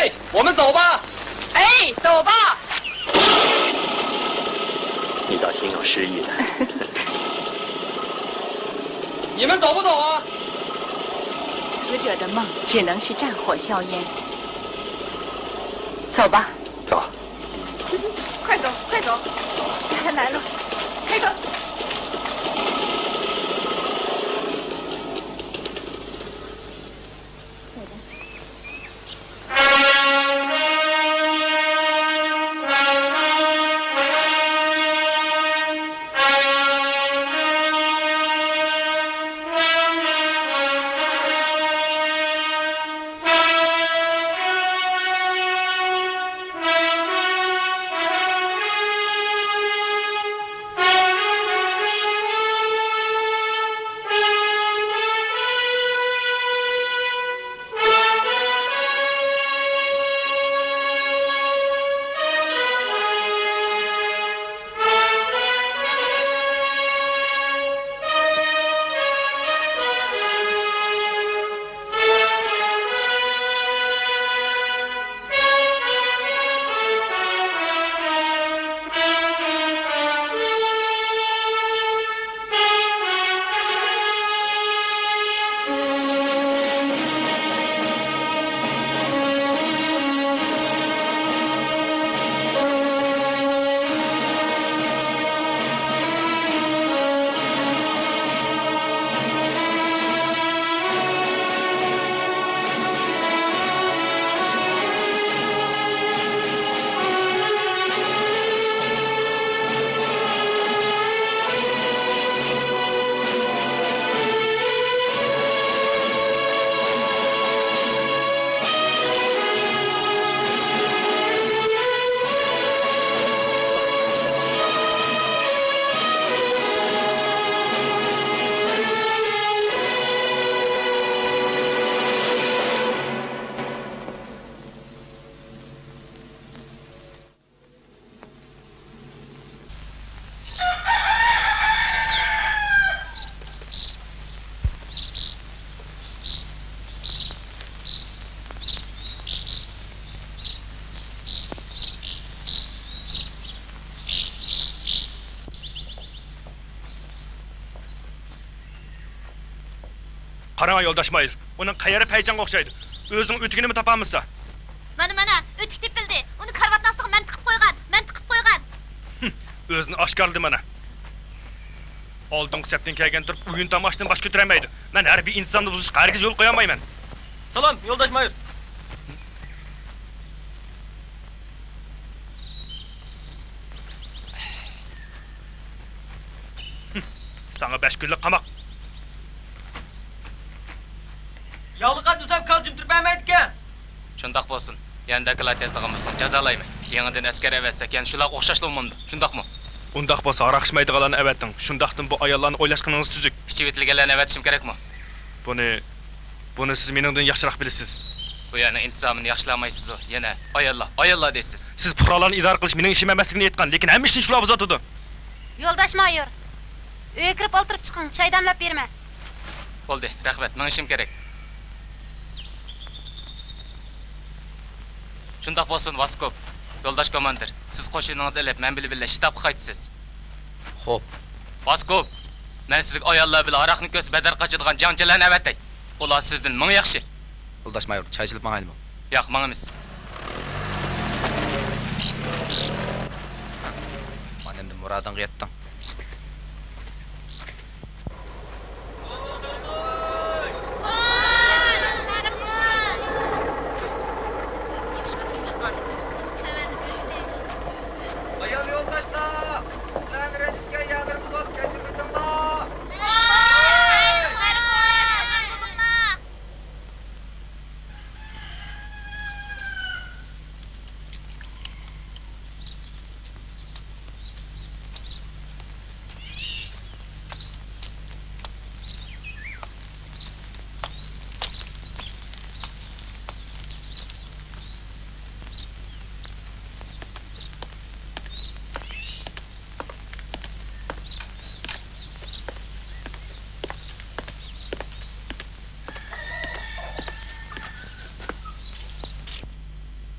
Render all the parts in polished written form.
哎，我们走吧。哎，走吧。你倒挺有诗意的。你们走不走啊？死者的梦只能是战火硝烟。走吧。走。快走，快走！来了，开车。Qarang yo'ldosh Mayr, uning qayeri paychanga o'xshaydi. O'zining o'tigini topamizsa? Mana, o'tik tepildi. Uni karvatning ostiga men tiqib qo'ygan. O'zini oshkorladi mana. Oldingi sepdan kelgan turib, o'yin tomoshadan bosh ko'tarmaydi. Men harbiy intizomni buzishga hargiz yo'l qo'ya olmayman. Salom, yo'ldosh Mayr. Sana 5 kunlik qamoq. Yağlıqat bizam kalcım turmaymaydi ekan. Shundoq bo'lsin. Yandagilar tezlig'imizga jazolayman. Yangidan askar avvatsak, yana shular o'xshashlamamdi. Shundoqmi? Undaq bo'lsa, araqishmaydiganlarni avatding. Shundaqdan bu ayollarni o'ylashqiningiz tuzuk. Kichik etilganlarni avatishim kerakmi? Buni siz meningdan yaxshiroq bilasiz. Bu yana intizomini yaxshilamaysiz, yana ayollar deysiz. Siz fuqarolarni idora qilish mening ishim emasligini aytgan, lekin hamma ishni shular buzatadi. Yo'ldosh mayor. Uyga kirib o'tirib chiqing, choy damlab berma. Bo'ldi, rahmat. Men ishim kerak. Shundoq bo'lsin, Vaskov. Yo'ldosh komandir, siz qo'shiningizni ilib, men bilib shtabga qaytasiz. Xo'p. Vaskov, men sizga ayollar bilan aroqni ko'z badar qochadigan jangchilarni avatay. Ular sizdan ming yaxshi. Yo'ldosh Mayr, choy ichib mangaymi? Yo'q, mangamiz. Men endi murodingga yetdim.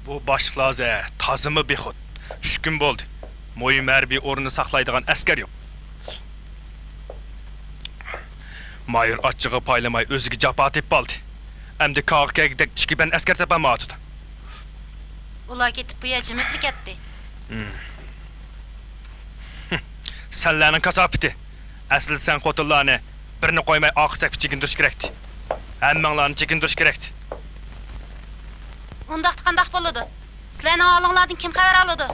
Bu başlıqlar tazımı bexud. 3 gün bo'ldi. Moyim hərbi o'rnini saqlaydigan askar yo'q. Mayor açığı paylamay o'ziga jafo tep qoldi. Endi kağıkagidek chiqiban askar topamadi. Ular ketib bu yer jimitlik etdi. Senlarning kasofati. Asli sen qotillarni birini qo'ymay oqsak chekindirish kerakdi. Hammanglarni chekindirish kerakdi. Undaqda qandaq bo'ladi? Sizlarning oğlinglardan kim xabar oladi?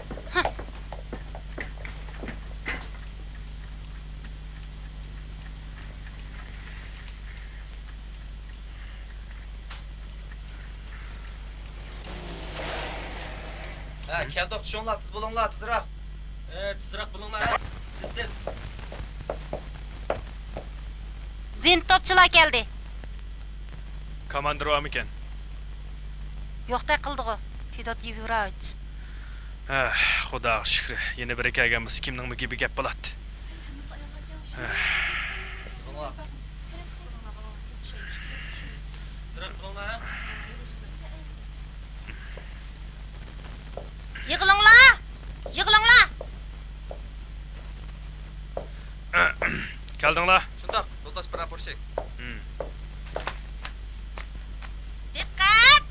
Ha, keldik tushinglar, tiz bo'linglar, tezroq. Tezroq bo'linglar. Tez. Zin topchilar keldi. Komandir o'mikan. Yo'qday qildi-ku. Fedot Yugurovich. Xudo shukri. Yana bir kelganmiz. Kimning gibi gap bo'ladi? Tezroq bo'linglar. Yig'ilinglar! Yig'ilinglar! Keldinglar? Shundoq, yo'ldosh praporshik. Diqqat!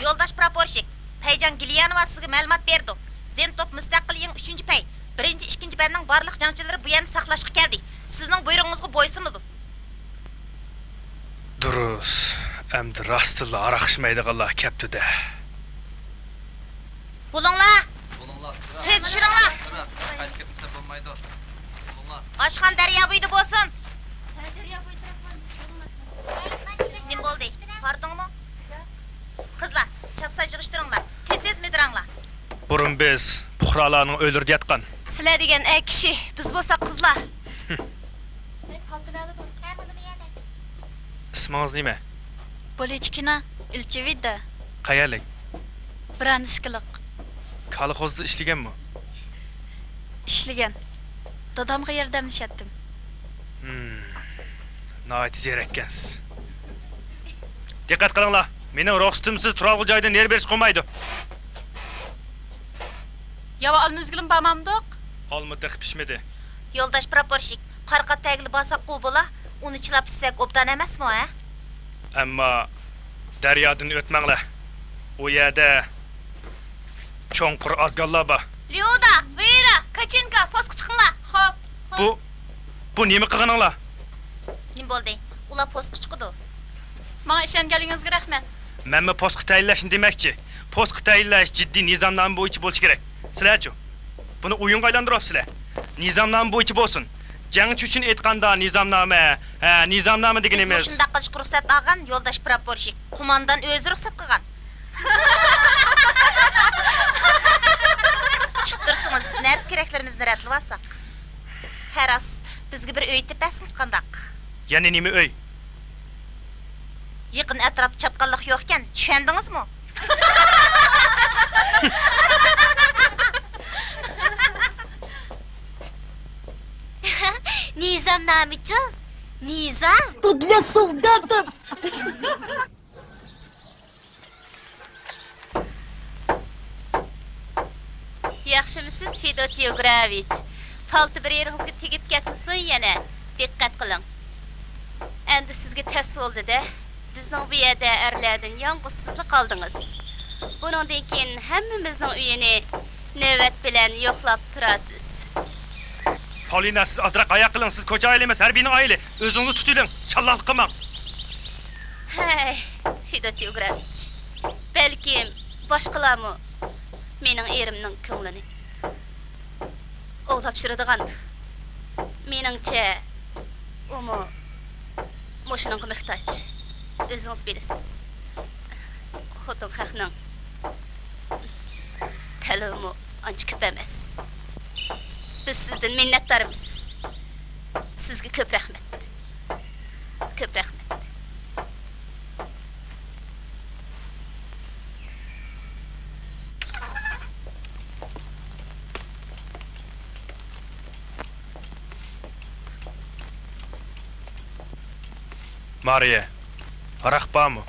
Yo'ldosh praporshik, Payjon Gilyanova sizga ma'lumot berdi. Zentop mustaqilligining 3-pay, 1-2 banning barliq jangchilari bu yerni saqlashga keldi. Sizning buyrug'ingizga bo'ysunadi. Durus. Endi rastilla araqishmaydiganlar kepti-da. Bo'linglar! Bo'linglar. Tez tushiringlar! Qaytib ketmasa bo'lmaydi. Bo'linglar. Oshxon daryo bo'yida bo'lsin. Nim bo'ldi? Pardonmi? Qizlar, chapsa yig'ishtiringlar. Tez mediranglar. Burun biz puhralarning o'ldirdi yatgan. Sizlar degan ay kishi, biz bo'lsa qizlar. Ismingiz nima? Polichkina Ilchevida. Qayerlik? Branskiliq. Kolxozda ishlaganmi? Ishlagan. Dadamga yordamlashatdim. Nəhayət ziyarətkensiz. Diqqət qılыңlar. Mening ruxsatimsiz turalgı joydan yer berish qo'ymaydi. Yava almızgılım barmamdık. Olmadı, pişmedi. Yo'ldosh praporshik, qarqa tagli basaq qo'bola, uni chilab pishsak obdan emasmi, ha? Ammo daryodan o'tmanglar. U yerda cho'nqur azgonlar bor. Lyuda, Vera, Kachenka, posqa chiqinglar. Xo'p. Bu nima qilganinglar? Nim bo'ldi? Ular posqa chiqdi. Bana ishonganingizga rahmat. Menmi posqa tayinlashni demakchi. Posqa tayinlash jiddiy nizomnoma bo'yicha bo'lishi kerak. Sizlarchi? Buni o'yinga aylantiryapsizlar. Nizomnoma bo'yicha bo'lsin. Jangchi uchun aytganda nizomnoma deganimiz. Biz shunday qilishga ruxsat olgan yo'ldosh praporshik. Qo'mondan o'zi ruxsat qilgan. Chiqtirsangiz, nars keraklarimizni ratlab olsak. Haras, bizga bir uy tepasiz qandaq. Yana nima uy? Yaqin atrof chatqanlik yo'q ekan, tushundingizmi? Nizamnamichi? Nizam? Тут для солдатов. Yaxshimisiz, Fedot Yugurovich? Palti bir yeringizga tegib ketmasin yana. Diqqat qiling. Endi sizga tas bo'ldi-da. Bizning bu yerda erlardan yolg'izsizlik qaldingiz. Buningdan keyin hammamizning uyini navbat bilan yo'qlab turasiz. Polina, siz azroq oyoq qiling. Siz ko'cha oila emas, harbiyning oila. O'zingizni tuting, challaqlik qilmang. Hey, Fedot Yugurovich. Balkim boshqalarmi mening erimning ko'nglini o'ylab yuradigandir. Meningcha, umi mushuning muhtoj. O'zingiz bilasiz. Xotin haqning talimi ancha ko'p emas. Biz sizdan minnatdormiz. Sizga ko'p rahmat. Ko'p rahmat. Mariya, Araq bormi?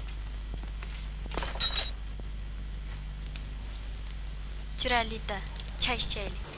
Juralida, choy ichaylik.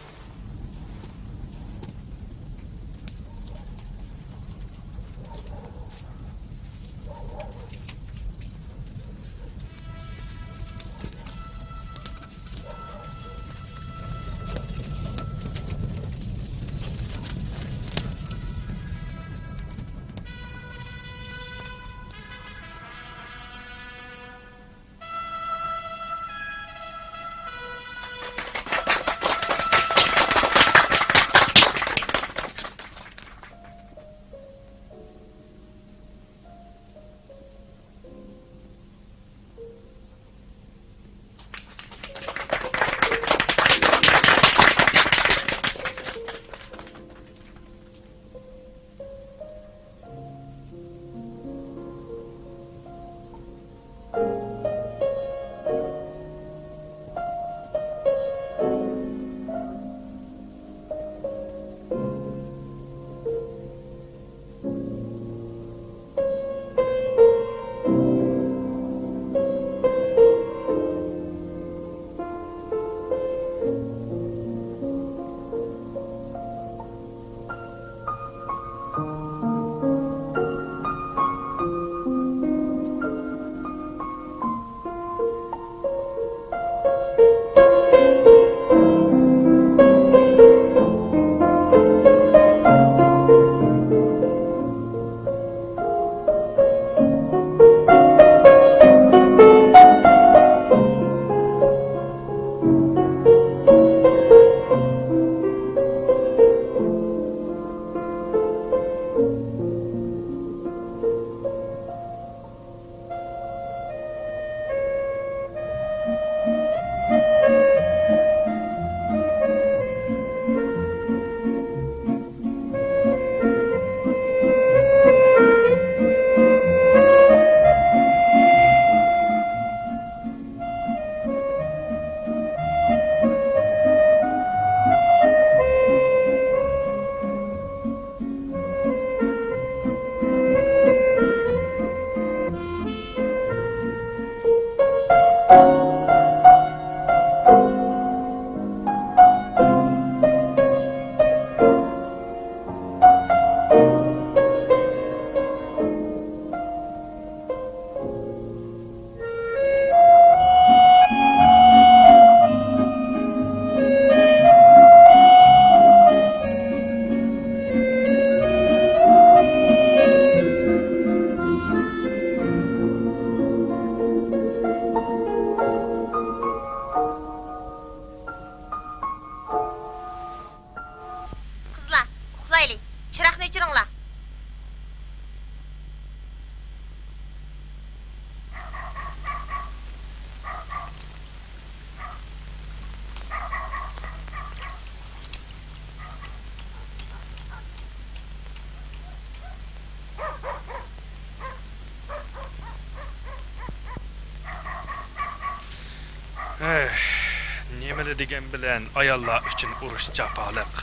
Nimada degan bilan ayollar uchun urush jafoliq.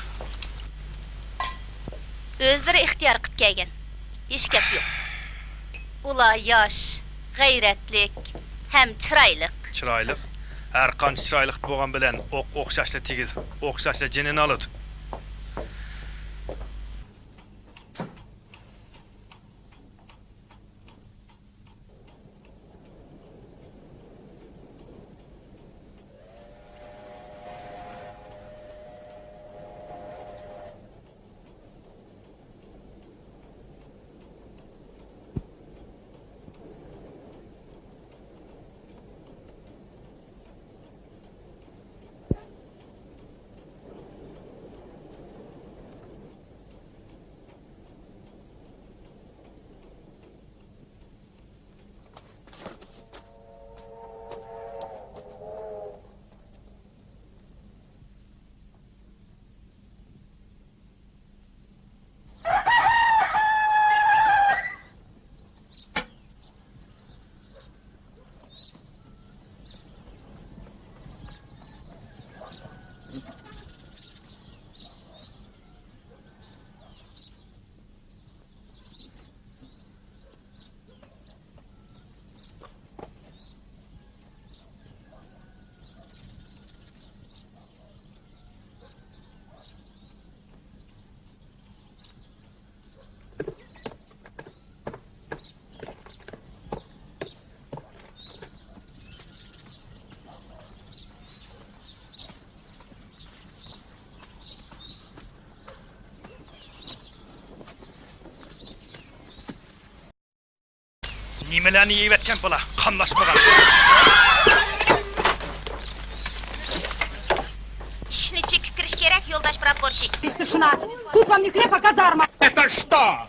O'zlari ixtiyor qilib kelgan. Hech gap yo'q. Ular yosh, g'ayratlik, ham chiroyliq. Chiroyliq. Har qancha chiroyliq bo'lgan bilan o'xshashli tegil, o'xshashli jinini oladi. Nimelarni yeyotgan bola, qamlashmagan. ishni chekib kirish kerak, yo'ldosh прапорщик. Старшина, тут вам не хлеб, а казарма. Это что?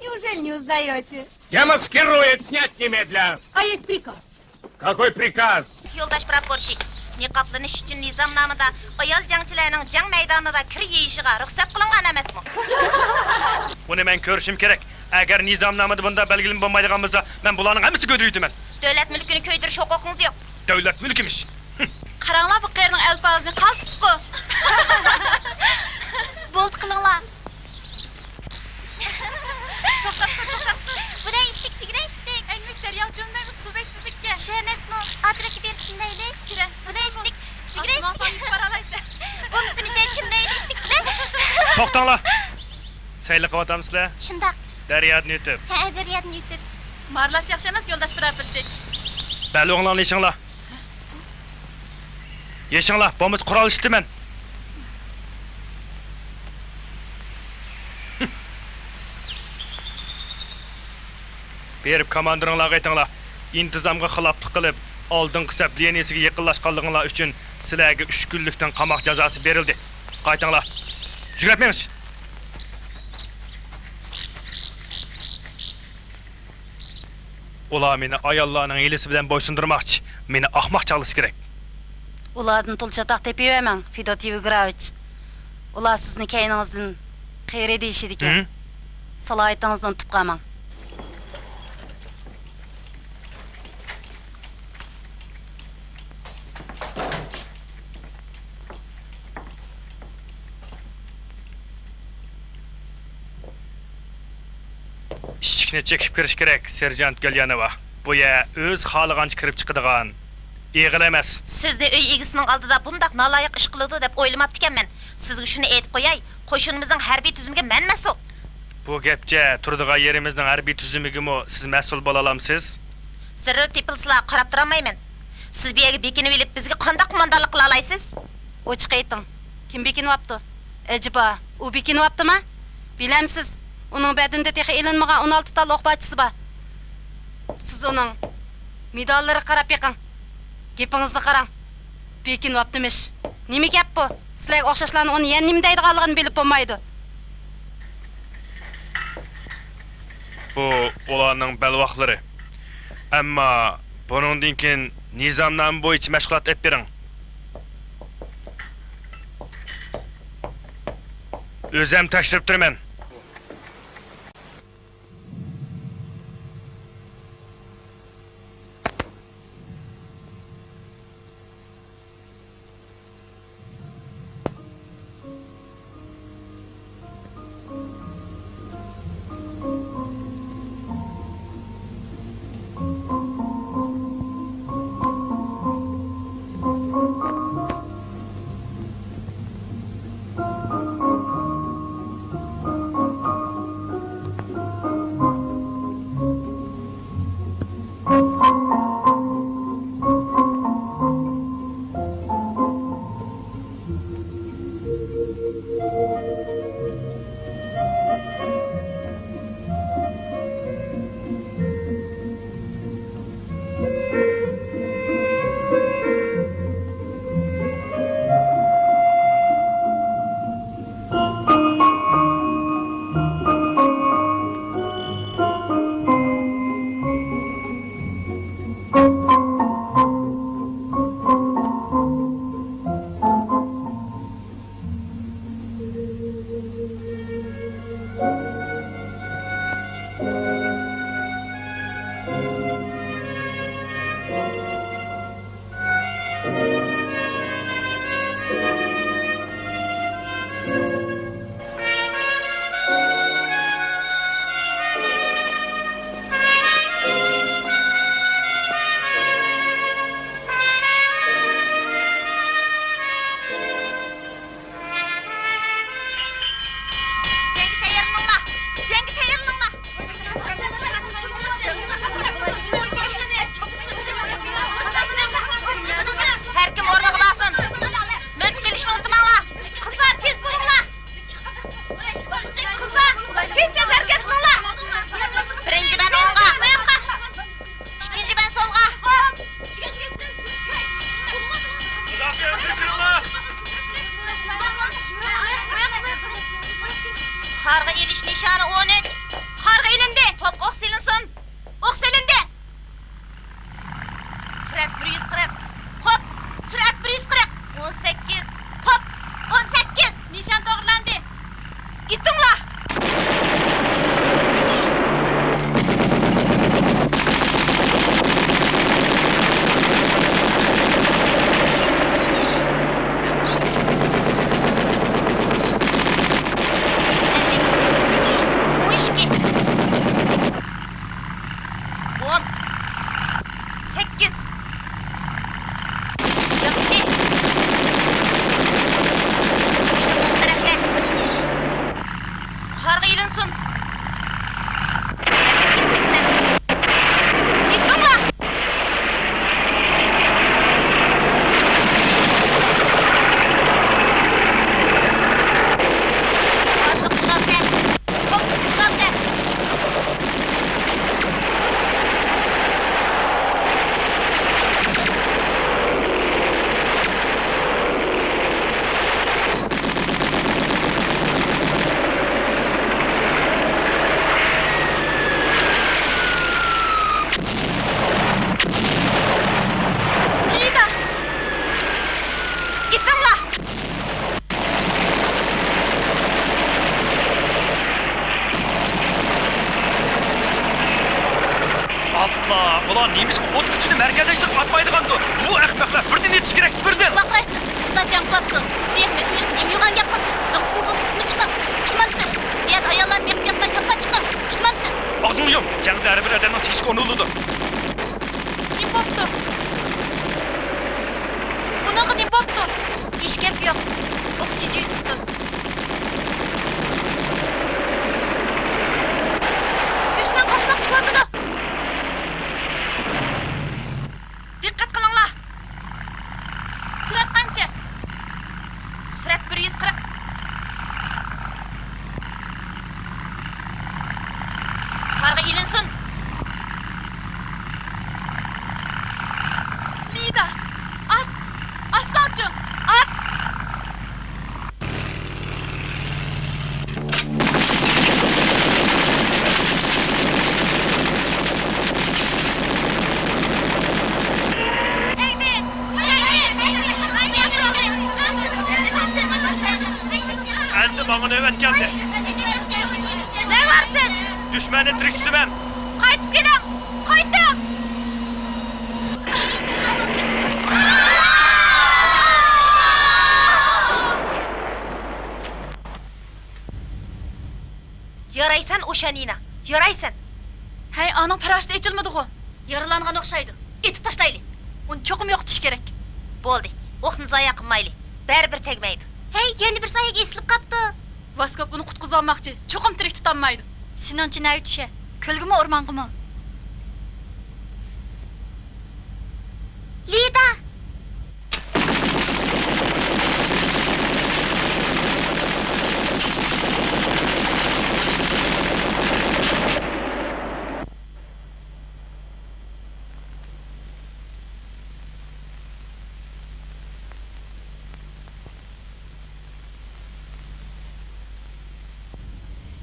Неужели не узнаете? Демаскирует, снять немедля. А есть приказ. Какой приказ? Yo'ldosh прапорщик, niqoblanish uchun nizomnomada ayol jangchilarning jang maydonida kir yeyishiga ruxsat qilingan emasmi? Buni men ko'rishim kerak. Agar nizomnomada bunda belgilanib bo'lmaydigan bo'lsa, men bularning hammasini ko'diriydiman. Davlat mulkini ko'ydirish huquqingiz yo'q. Davlat mulkimiz. Qaranglar bu qerning alpozini qaltisqu. Bo'ldi qilinglar. Bu da işlik şigre işlik. En müşteri yavcunmaymış subek sizikki. Şu emesmi? Adraki bir kimleylik. Kire. Bu da işlik şigre işlik. Asmasan yük paralaysa. Bu bizim şey kimleylik işlik bile. To'xtanglar. Sayli qilyapsizlar. Shundoq. Daryodni yutib. Ha, daryodni yutib. Marlash yaxshi emas yo'ldosh prapорщик. Bali o'g'lonlar yeshinglar. Yeshinglar, bo'lmasa qurol ishtiman. Berib komandiringlarga aytinglar. İntizamga xiloflik qilib, oldingi sapleniyasiga yaqinlashganliginglar uchun sizlarga 3 kunlikdan qamoq jazosi berildi. Qaytinglar. Juratmaymiz. Ular meni ayollarning elisi bilan bo'ysundirmoqchi. Meni ahmoq chaqilish kerak. Ulardan tulchataq tepiyemem Fedot Yevgravich. Ular sizni keyninizdan qeyri deyishidi ekan. Salohiyatіңizді unutib qolmang. Ishikni chekib kirish kerak, serjant Galyanova. Bu ya o'z xohlagancha kirib chiqadigan egil emas. Sizni uy egisining oldida bundaq naloyiq ish qiladi deb o'ylamabdi ekanman. Sizga shuni aytib qo'yay, qo'shinimizning harbiy tuzimiga men mas'ul. Bu gapcha turadigan yerimizning harbiy tuzumigimi siz mas'ul bo'la olamsiz? Zarur tepilsizlar, qarab turolmayman. Siz bu yerga bekinib olib, bizga qanday qo'mondonlik qila olasiz? Ochiq ayting. Kim bekinyapti? Ajiba, u bekinyaptimi? Bilamsiz, uning badinda texi ilinmagan 16 ta o'qbachisi bor. Siz uning medallari qarab yiqing. Gapingizni qarang. Bekinyaptimish. Nima gap bu? Sizlar o'xshashlarni uni yana nima deydiganligini bilib bo'lmaydi. Bu ularning balvoqlari. Ammo buningdan keyin nizomnoma bo'yicha mashg'ulot olib bering. O'zim tekshirib turaman. 10 8 Yaxşı. İşin bu tarafta. Qargı ilinsin. 80. İttinla. Arlık kulakta. Hop kulakta. Lida. İttinla. Apla, ulan neymiş ki ot gücünü merkezleştirip atmaydıgandı. Bu ahmaklar birden yetiş gerek, birden. Kulaqraysiz. Sizlar jang qiladi. Siz bermay ko'yib, nima yurgan gap qilasiz? Yo'qsiz sizmi chiqing. Chiqmamsiz. Bu yerda ayollarni beqib yotmay chapsa chiqing. Chiqmamsiz. Ağzını yum. Canı her bir adamın teshik onuludu. Nima bo'pti? Bunaqa nima bo'pti? Hech gap yo'q. O'q jijiytibdi. Dushman qochmoqchi bo'ldi. Diqqat qilinglar. Surat qancha? Surat 140. Qargı ilinsin. Lida. At. Aslançı. At. Endi bana nöbet geldi. Ne var siz? Düşmanı tirik tutumam. Qaytib keling. Qayting. Yaraysan o'sha Nina. Yaraysan. Hey, aning parashti echilmadi-ku. Yaralangan o'xshaydi. Etib tashlayli. Uni cho'qim yo'qitish kerak. Bo'ldi. O'qni zoya qilmayli. Baribir tegmaydi. Hey, yana bir sayaga esilib qapti. Vaskop buni qutqiza olmoqchi. Cho'qim tirik tutolmaydi. Sinonchi nayi tusha? Ko'lgimi, o'rmongimi? Lida.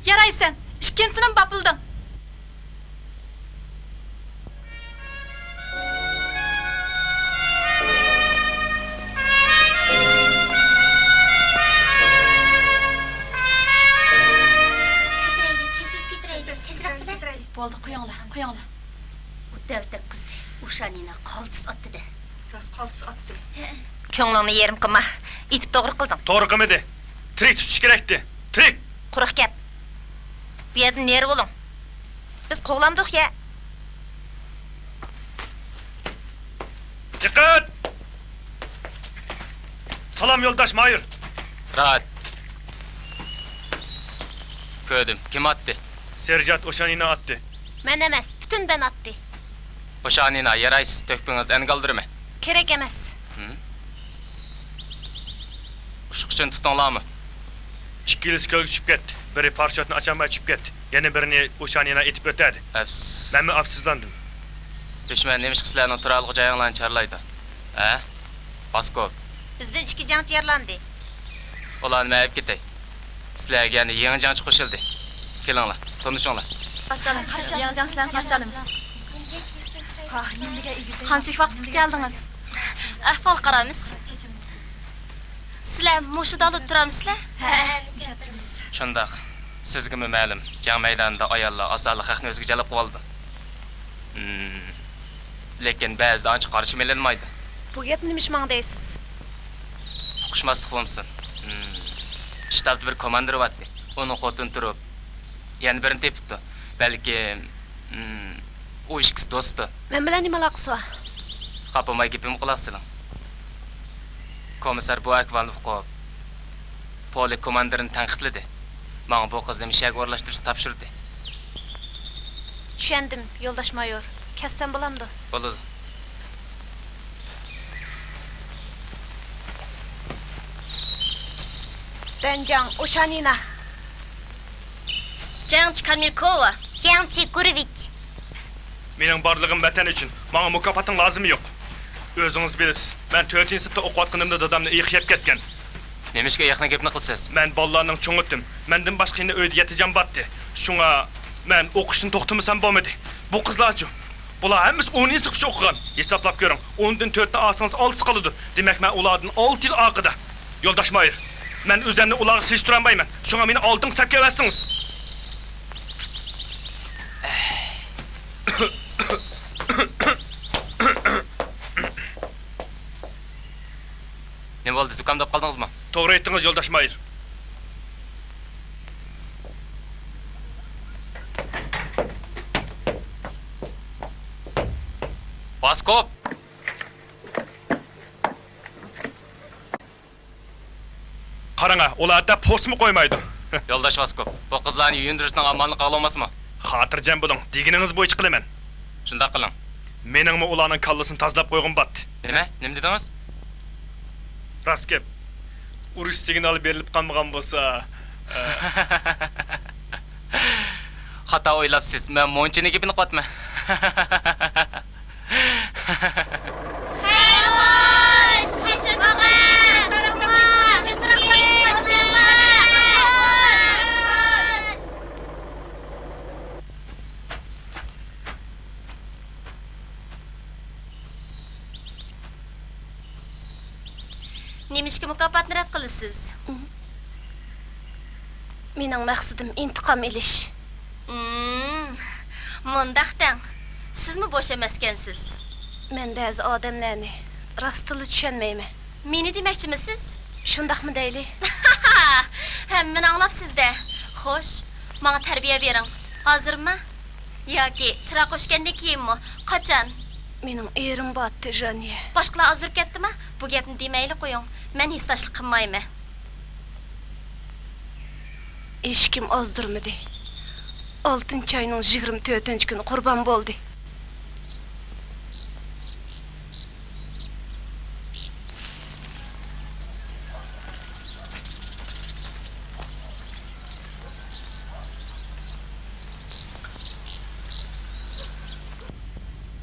Yaraysan. Ikkinchisini bapilding. Bo'ldi, qo'yinglar. Bu davtak kuzdi. O'shanina qoltis otdi-da. Ko'nglingni yerim qilma. Itib to'g'ri qildim. To'g'ri qilmadi. Tirik tutish kerakdi. Tirik. Quruq gap. Bu yerda neri bo'ling. Biz qo'g'lamdik ya. Dikkat! Salam yoldaş Mayur. Rahat. Ko'rdim. Kim attı? Serjant O'shanina attı. Men emas, butun ben attı. O'shanina yaraysiz tökpüңiz en kaldırma. Kerak emas. Ushqishin tutinglarmi? İkkilis kölge tushib ketdi. Biri parashyotni ocholmay tushib ketdi. Yana birini O'shanina etib o'tadi. Aps. Men afsuslandim. Dushman nemish qizlarning turalg'i joyinglarni charlaydi. Ha? Baskop. Bizden ikki jangchi yaralandi. Ularni mayib ketay. Sizlarga yana yangi jangchi qo'shildi. Kelinglar, tanishinglar. Yangilanishlarni qarshilamiz. Qancha vaqtga keldingiz? Ahvol qaramiz. Sizlar mushida olib turamsizlar? Ha. Shundaq. Sizga ma'lum, jang maydonida ayollar asali haqni o'ziga jalb qilib oldi. Lekin ba'zida ancha qarshi melinmaydi. Bu gap nimish manga deysiz? Uqishmaslik bo'lsin. Shtabda bir komandir vatdi. Uni xotin turib, yana birini tepibdi. Balki u ikkisi do'sti. Men bilan nima aloqasi bor? Qapamay gapim quloq soling. Komissar bu akvalni o'qib, polik komandirini tanqidladi. Menga bu qizni mishaga o'rlashtirishni topshirdi. Tushundim, yo'ldosh mayor. Kessam bo'lamdi. Bo'ladi. Danjang O'shanina. Jangchi Kamilkova. Jangchi Gurovich. Mening borlig'im vatan uchun. Menga mukofotning lozimi yo'q. O'zingiz bilasiz. Men 4-sinfda o'qiyotganimda dadamni ixyab ketgan. Nemishga yaqin gapni qilsiz? Men bolalarning cho'ngitdim. Mendan boshqa endi uyda yetijam batdi. Shunga men o'qishni to'xtamasam bo'lmadi. Bu qizlarchi. Bular hammasi 10 sinfcha o'qigan. Hisoblab ko'ring. 10dan 4 ni olsangiz 6 qoladi. Demak, men ulardan 6 yil orqada. Yo'ldosh Mayr, men o'zimni ularga silishtirib olmayman. Shunga meni oldin hisobga olasiz. Nima bo'ldi? Zukamdab qoldingizmi? To'g'ri aytdingiz, yo'ldosh Mayr. Baskop. Qaranga, ularda posmi qo'ymaydi. Yo'ldosh Baskop, bu qizlarni yuyindirishning amalini qilolmasmi? Xotirjam bo'ling, deganingiz bo'yicha qilaman. Shunday qiling. Meningmi ularning kallasini tozalab qo'ygan batdi. Nima? Nima dedingiz? Rost gap. Urush signali berilib qolmagan bo'lsa, Xato o'ylabsiz. Men monchini gapini qotma. Nemishga mukofotni rad qilasiz? Mening maqsadim intiqom elish. Mundaqdan. Sizmi bo'sh emaskansiz? Men ba'zi odamlarni rostili tushunmayman. Meni demoqchimisiz? Shundaqmi deyli? Hammani anglabsiz-da. Xo'sh, menga tarbiya bering. Hozirmi? Yoki chiroq o'chgandan keyinmi? Qachon? Mening erim batdi, Janiya. Boshqalar ozurib ketdimi? Bu gapni demayli qo'ying. Men hissdoshlik qilmayman. Hech kim ozdirmadi. 6-oyning 24-kuni qurbon bo'ldi.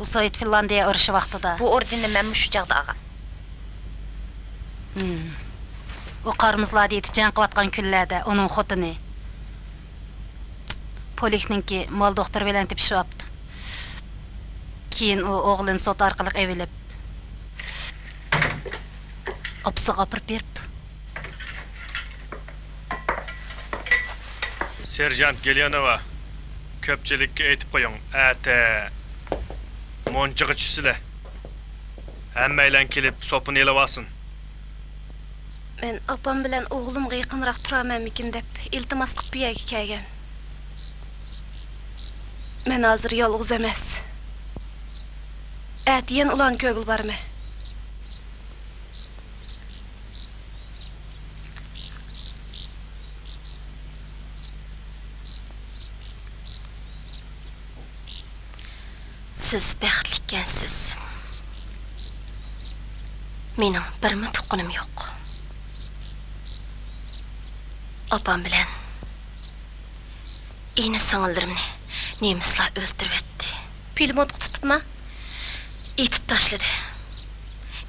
Sovet Finlandiya urushi vaqtida. Bu ordenni men shu chaqda olgan. U qarmizlarda yetib jang qilayotgan kunlarda uning xotini polikninki mol doktor bilan tepishibdi. Keyin u o'g'lini sot orqali evilib opsiga opirib beribdi. Serjant Gelyanova, ko'pchilikka aytib qo'ying, ata monchiga tushsizlar. Hammanglar kelib sopini elib olsin. Men opam bilan o'g'limga yaqinroq turamanmikin deb iltimos qilib biyaga kelgan. Men hozir yolg'iz emas. Atiyan ulan ko'gil barmi? Siz baxtli ekansiz. Mening birmi tuqqanim yo'q. Opam bilan ini singildirimni nemislar o'ldirib etdi. Pulemyot tutibmi? Etib tashladi.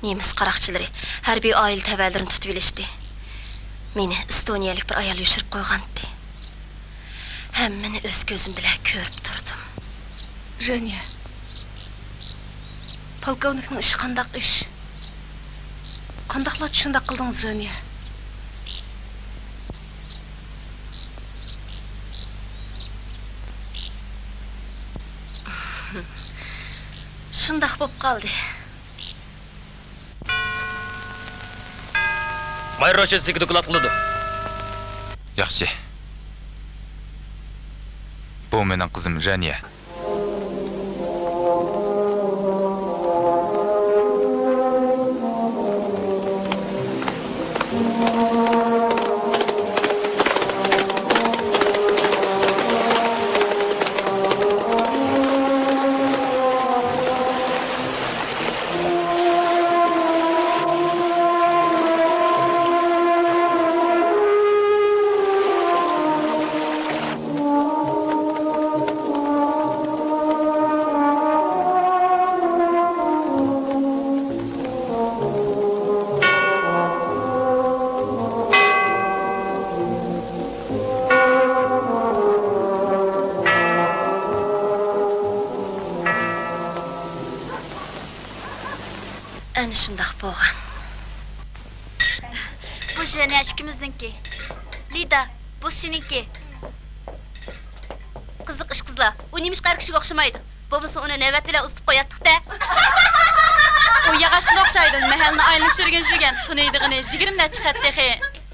Nemis qaroqchilari harbiy oila tavallarini tutib olishdi. Meni estoniyalik bir ayol yushirib qo'ygandi. Hammani o'z ko'zim bilan ko'rib turdim. Janiya. Polkovnikning ishi qandaq ish? Qandaqlar shunday qildingiz, Janiya? Shundaq bo'lib qoldi. Mayr rochasiga doklad qildi. Yaxshi. Bu mening qizim Janiya. Ana shundaq bo'lgan. Bu jana ikkimizniki. Lida, bu seninki. Qiziq ish qizlar. U nemish qar kishiga o'xshamaydi. Bo'lmasa uni navbat bilan ustib qo'yatdik-da. O yağaçlı oxşaydı. Məhəlini aylanıb sürgən. Tunaydıqını 20 neçə xət texi.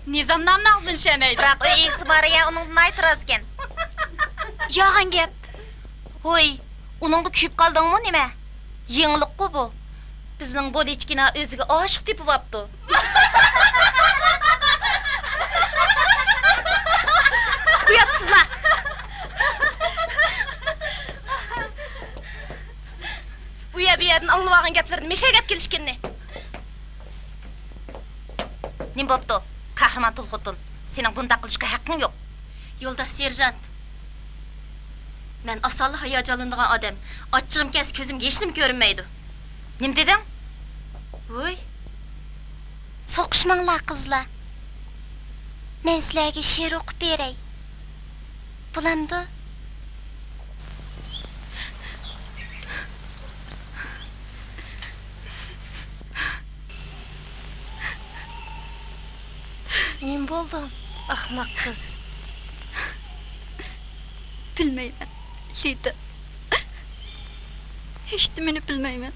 Nizamnamın ağzını şəməydi. Biroq u egisi bor ya, uningdan aytiraz ekan. Yo'g'an gap. Hoy, uningga kuyib qoldingmi nima? Yenglik-ku bu. Bizning Bodichkina o'ziga oshiq deb vapti. Uyatsizlar. Bu yerden anlamagan gaplarni meşe gap kelishkinni. Nim bo'pti? Qahramon Tulxutun, sening bunda qilishga haqqing yo'q. Yo'lda serjant. Men asallı hayacanlandıgan adam. Açığım kes gözümge hech nima ko'rinmaydi. Nim deding? Voy. So'qishmanglar qizlar. Men sizlarga she'r o'qib beray. Bo'lamdi? Nim bo'ldi? Ahmoq qiz. Bilmayman, Lida. Hech nimani bilmayman.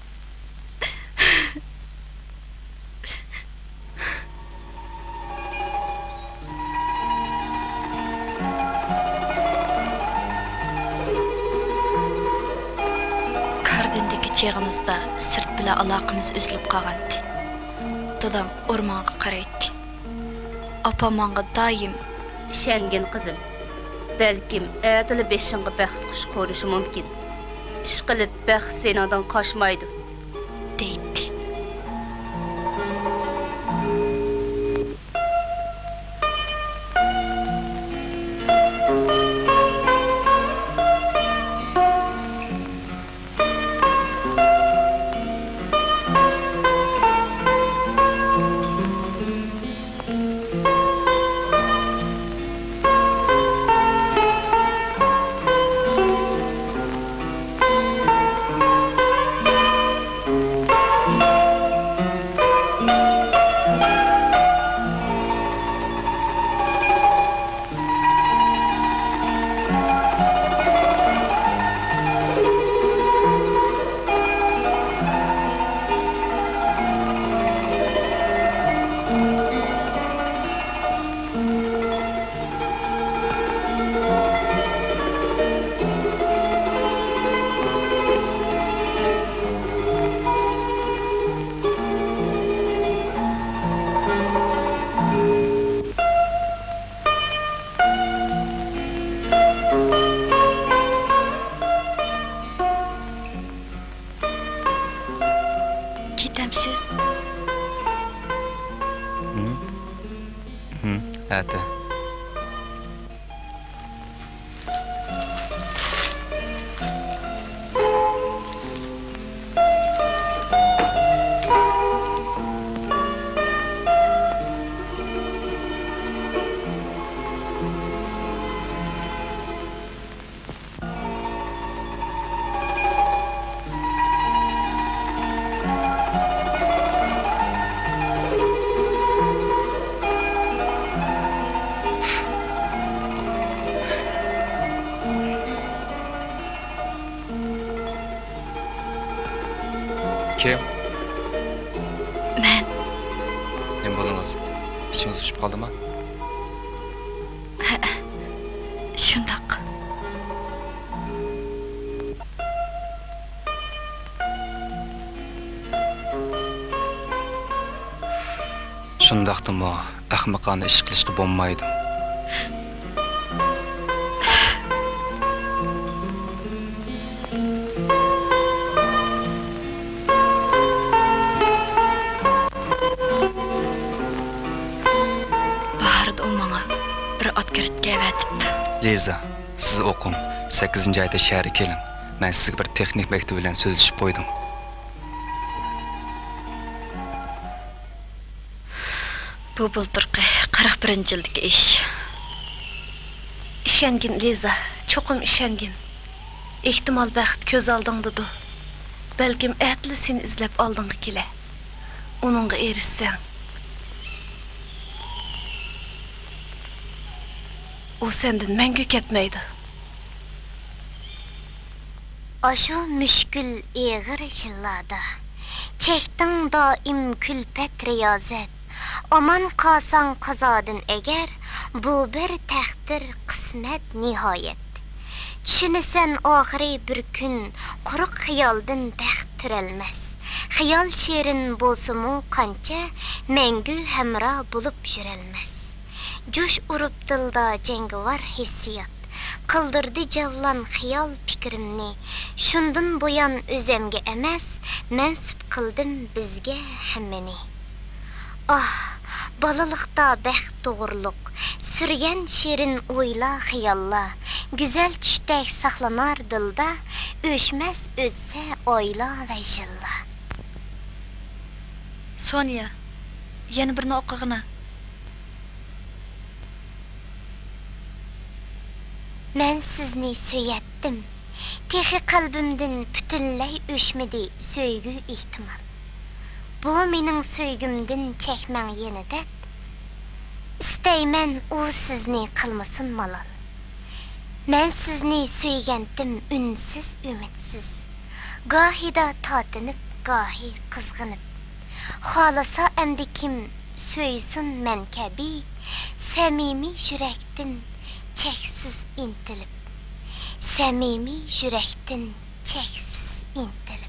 Kardindagi cheg'imizda sirt bilan aloqamiz uzilib qolgandi. Dadam o'rmonga qaraydi. Apam menga doim İşengin kızım. Belkim ätili beşingi bəxt quş qo'nishi mumkin. İş qilib bəxt seningdan qochmaydi. deydi. Ketamsiz? Ata. Kim? Men. Nima bo'ldingiz? İçiniz uçup qaldimi? Shundoq. Shundoqdimi? Ahmoqona ish qilishga bo'lmaydi. Liza, siz o'qing. 8-oyda shaharga keling. Men sizga bir texnik maktab bilan so'zlashib qo'ydim. Bu bulturqi 41-yildagi ish. İşengin Liza, çoqum işengin. Ehtimal bəxt ko'z oldingdadir. Balkim ätli seni izlab oldinga kela. onunğa erişsen. O senden мәңгі ketmeydi. Aşu müşkül eğir yıllarda, çektin daim külpet riyazet. Aman kalsan kazadın eğer, bu bir takdir kısmet nihayet. Düşünesen ahiri bir gün, kuruk xiyaldın bəxt türelmez. Xiyal şirin bolsumu kança, məngü hemra bulup jürelmez. Cuş urup dılda cengivar hissiyat. Kıldırdı cavlan xiyal fikrimni. Şundan boyan özemge emas, mensup kıldım bizge hemmeni. Ah, balalıkta bəxt doğurluk, sürgen şirin oyla xiyalla. Güzel düştek saklanar dılda, öşmez özse oyla ve jilla. Sonya, yana birini o'qig'ini. Men sizni söyettim. Texi kalbimden bütünley öşmedi söygü ihtimal. Bu mening söygümden çekmen yeniden. İsteymen o sizni kılmasın malal. Men sizni söygendim ünsiz ümitsiz. Gahida tatınıp, gahi kızgınıp. Halasa emdi kim söysün men kebi, samimi yürektin çeksiz intilip. Samimi yürektin çeksiz intilip.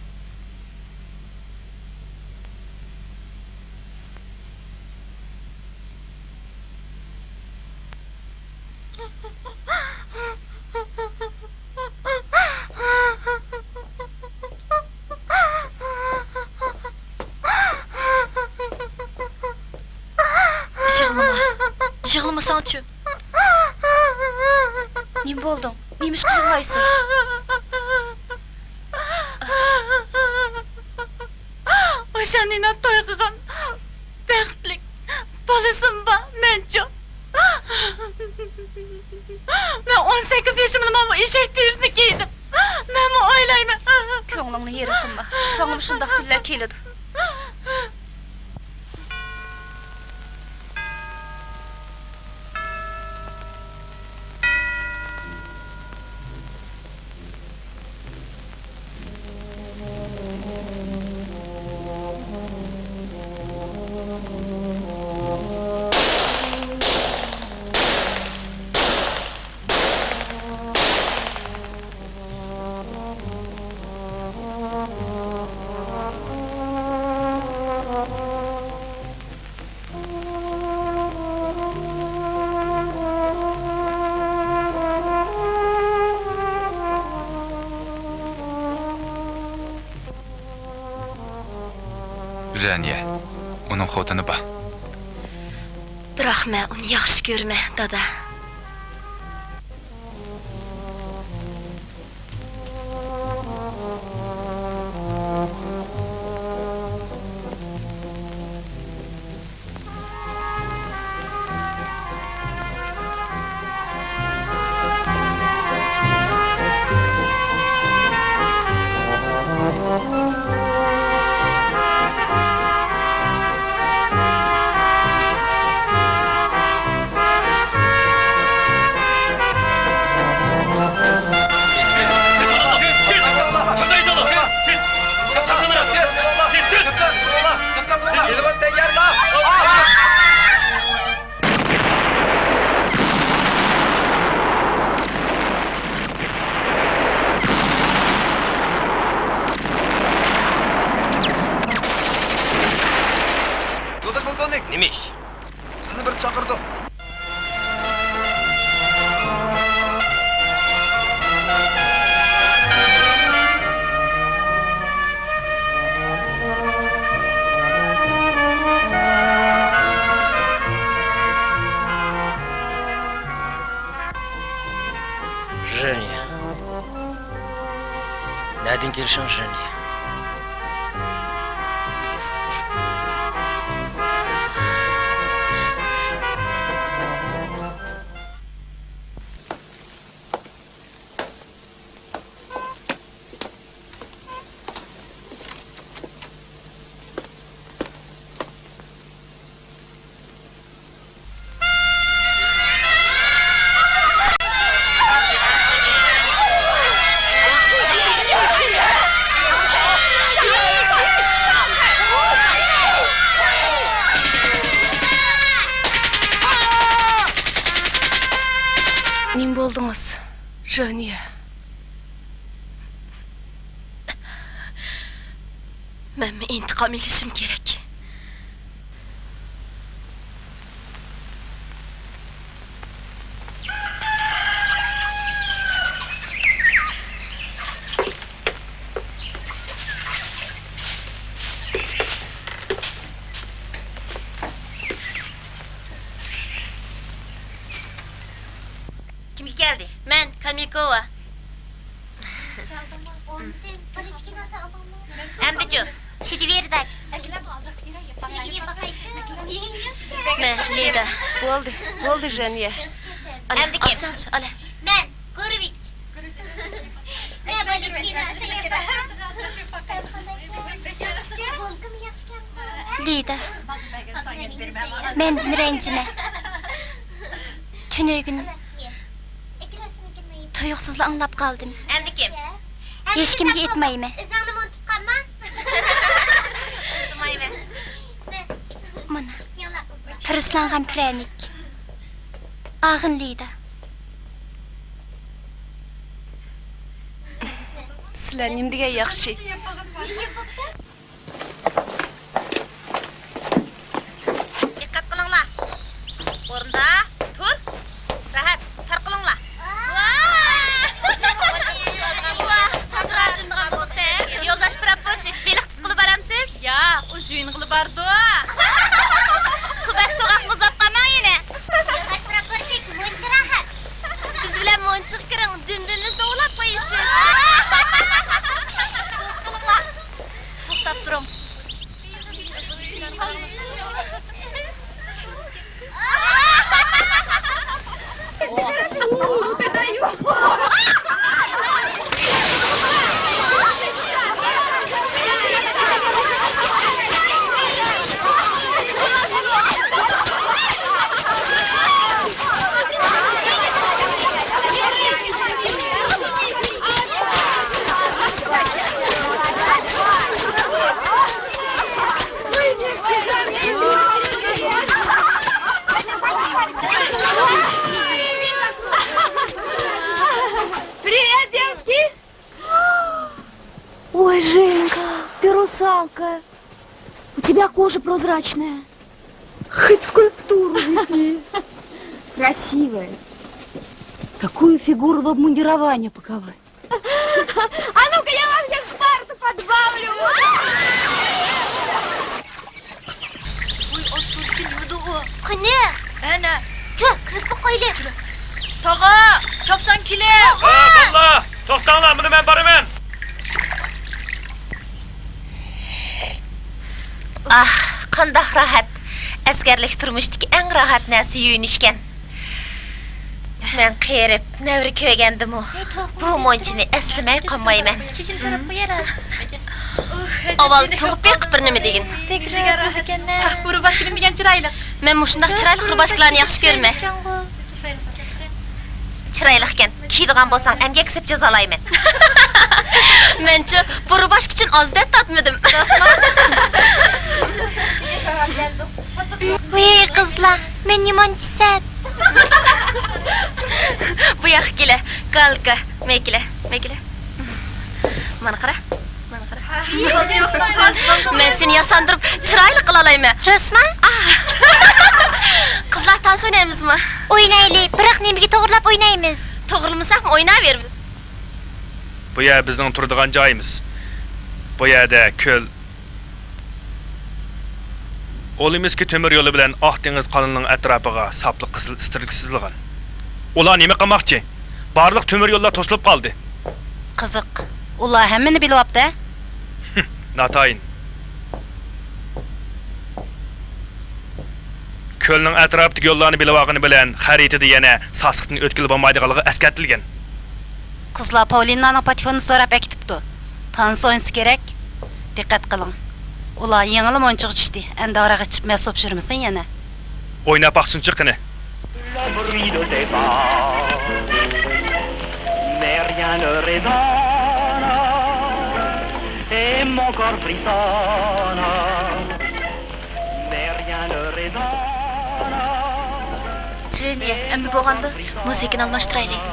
Yığılmasançı. Nim boldun? Neymiş ki yığılaysın? Oşan inat toyğıgan bəxtlik balısın ba menço. Ben 18 yaşımda mama eşek terisini giydim. Ben mi oylayım? Köңlüңni yeri kılma. Sana şundaq günler keledi. Raniye, onun xotini ba. Biroq men uni yaxshi ko'rma, dada. Nima ish? Sizni bir chaqirdi. Жения. Надин келишің Жения. Janiye. Men intiqom ilishim kerak. Kim geldi? Men Kamilkova. Emdicu. Çidiverdik. Men Lida. Bo'ldi Janiye. Emdi kim? Ale. Men Goroviç. Men Lida. Mendin rencime. Tünögün tuyuqsuzla anlap kaldım. Emdi kim? Hiç kimge etmeyme. Mana. Hırslanğan prenik. Ağın Lida. Sizlar nimdiga yaxshi. Dikkat qilinglar. O'rinda tur. Rahat, tarqilinglar. Yo'ldosh proporshik, beliq tutqili boramsiz? Ya, o juyingli bardo. Subak so'g'aq muzlab qolmang yana. Yo'ldosh proporshik, muncha rahat. Biz bilan monchiq kiring, dimdimni sovlab qo'yasiz. To'xtab turing. Привет, девочки! Ой, Женька, ты русалка. У тебя кожа прозрачная. Хоть скульптуру лепи. Красивая. Какую фигуру в обмундирование паковать? А ну-ка, я вам сейчас карту подбавлю. Ой, o sudki nimada o? Qani? Ana. Jo'q, kirib qo'yli. Tog'a, chopsan kile. Allah! To'xtanglar, buni men boraman. Ah, qandoq rahat. Askarlik turmushdagi eng rahat narsa yuyinishgan. Men qerib, navri ko'rgandim-u. Bu monchini eslamay qolmayman. Çiçim taraf koyarız. Avval tug'ib beqib bir nima degin. Tekrar rahat ekanlar. Buru başkının degan chiroyli. Men mushundaq chiroyli qurboshlarni yaxshi ko'rman. Chiroyli ekan, kiydigan bo'lsang, emgak sep jazolayman. Menchi burubash uchun ozdat tatmadim. Voy kızlar, men yumonchisan. Bu yoq kela, kalka, mekila. Mana qara. Men seni yasandirib chiroyli qila olayman. Rasman? Qizlar tansa o'ynaymizmi? O'ynaylik, biroq nimaga to'g'rilab o'ynaymiz? To'g'rilmasaqmi o'ynayverib. Bu yer bizning turadigan joyimiz. Bu yerda ko'l. Olimizki temir yo'li bilan Oq dengiz qonunining atrofiga sapli qizil istirlik sizilgan. Ular nima qilmoqchi? Barliq temir yo'llar to'silib qoldi. Qiziq. Ular hammani bilyapti. Natayin. Ko'lning atrofidagi yo'llarni bilib bilan xaritada yana sasqiqni o'tkilib bo'lmaydiganligi eskartilgan. Qizlar Paulinaning patefonni so'rab akitibdi. Tansa o'ynasi kerak. Diqqat qiling. Ular yengil monchiq tushdi. Endi oraga chiqib masop shurmisin yana. O'ynab baqsunchi qini. Mais rien ne résonne et mon corps frissonne. Mais rien ne résonne. Jeniya, endi bo'lganda musikani almashtiraylik.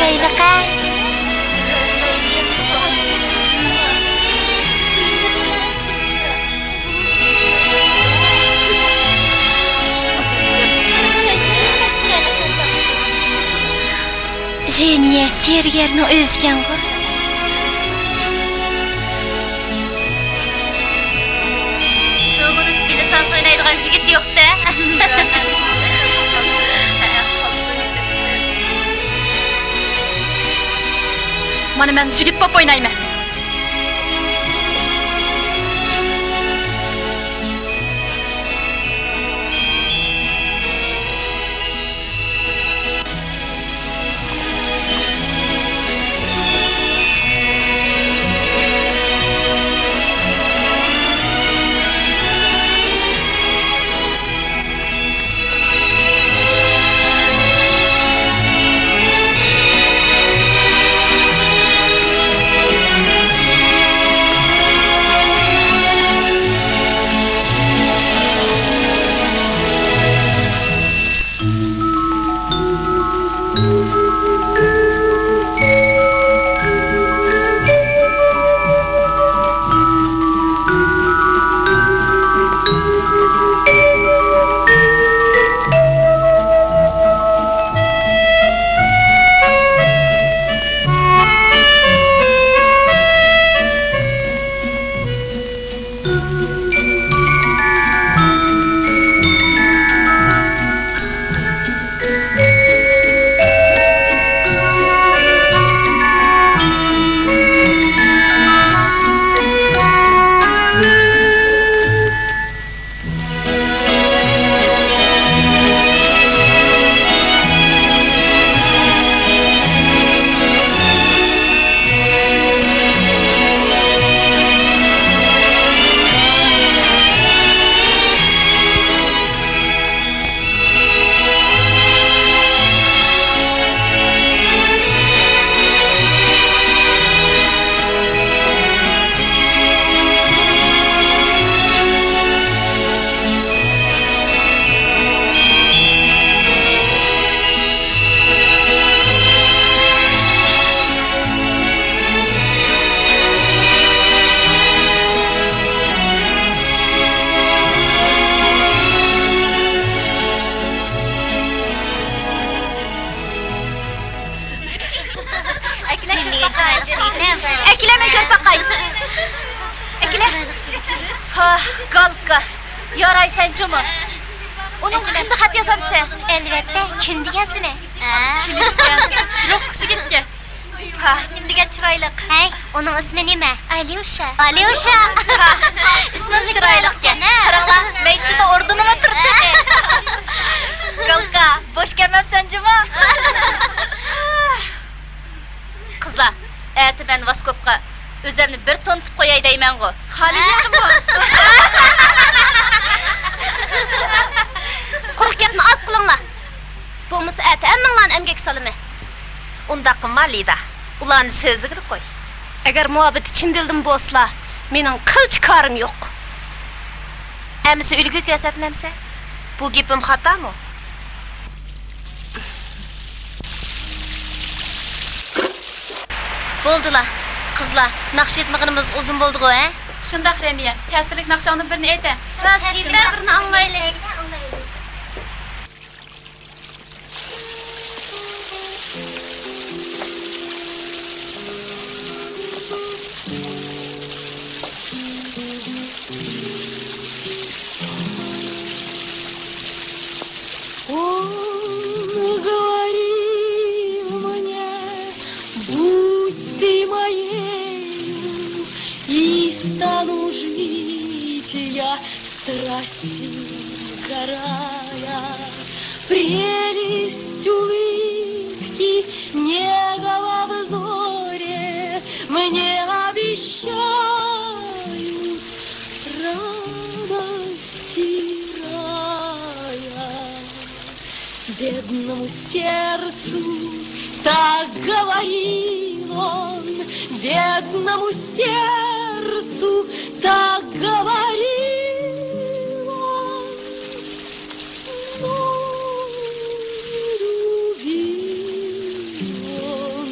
chiroyli qay. Jeniya Sergerning o'zikan-ku. Shu burus biletan o'ynaydigan yigit yo'q-da. Mana men jigit pop o'ynayman. Ekileme gör bakayım. Ekile. Ha, Galka. Yaray sen cuma. Onun kindi xat yazamsan? Elbette, kindi yazma. Kelishgan. Yo'q, hushi ketgan. Ha, kimdiga chiroyli. Hey, onun ismi nima? Alyosha. Alyosha. İsmim chiroyli ekan. Qaranglar, maydisida ordunimi turibdi. Galka, bosh kelmabsan cuma. Qizlar, ati men Voskopga o'zimni bir to'ntib qo'yay deyman-ku. Xaliniyatmi? Quruq gapni oz qilinglar. Bo'lmasa ati hammanglarni emgak solimi. Undaq qilma Lida. Ularni so'zligini qo'y. Agar muhabbati chin dildan bo'lsa, mening qilch korim yo'q. Amisi ulgu ko'rsatmamsa, bu gapim xatomi? Bo'ldilar. Qizlar, naqsh etmag'inimiz uzun bo'ldi-ku, ha? Shundaq Reniya, ta'sirlik naqshlarning birini ayta. Rost, birini anglaylik. Стану жить я страсти горая, прелесть улыбки негова в взоре мне обещают радости рая. Бедному сердцу так говорил он, бедному сердцу так говорил он, но не любил он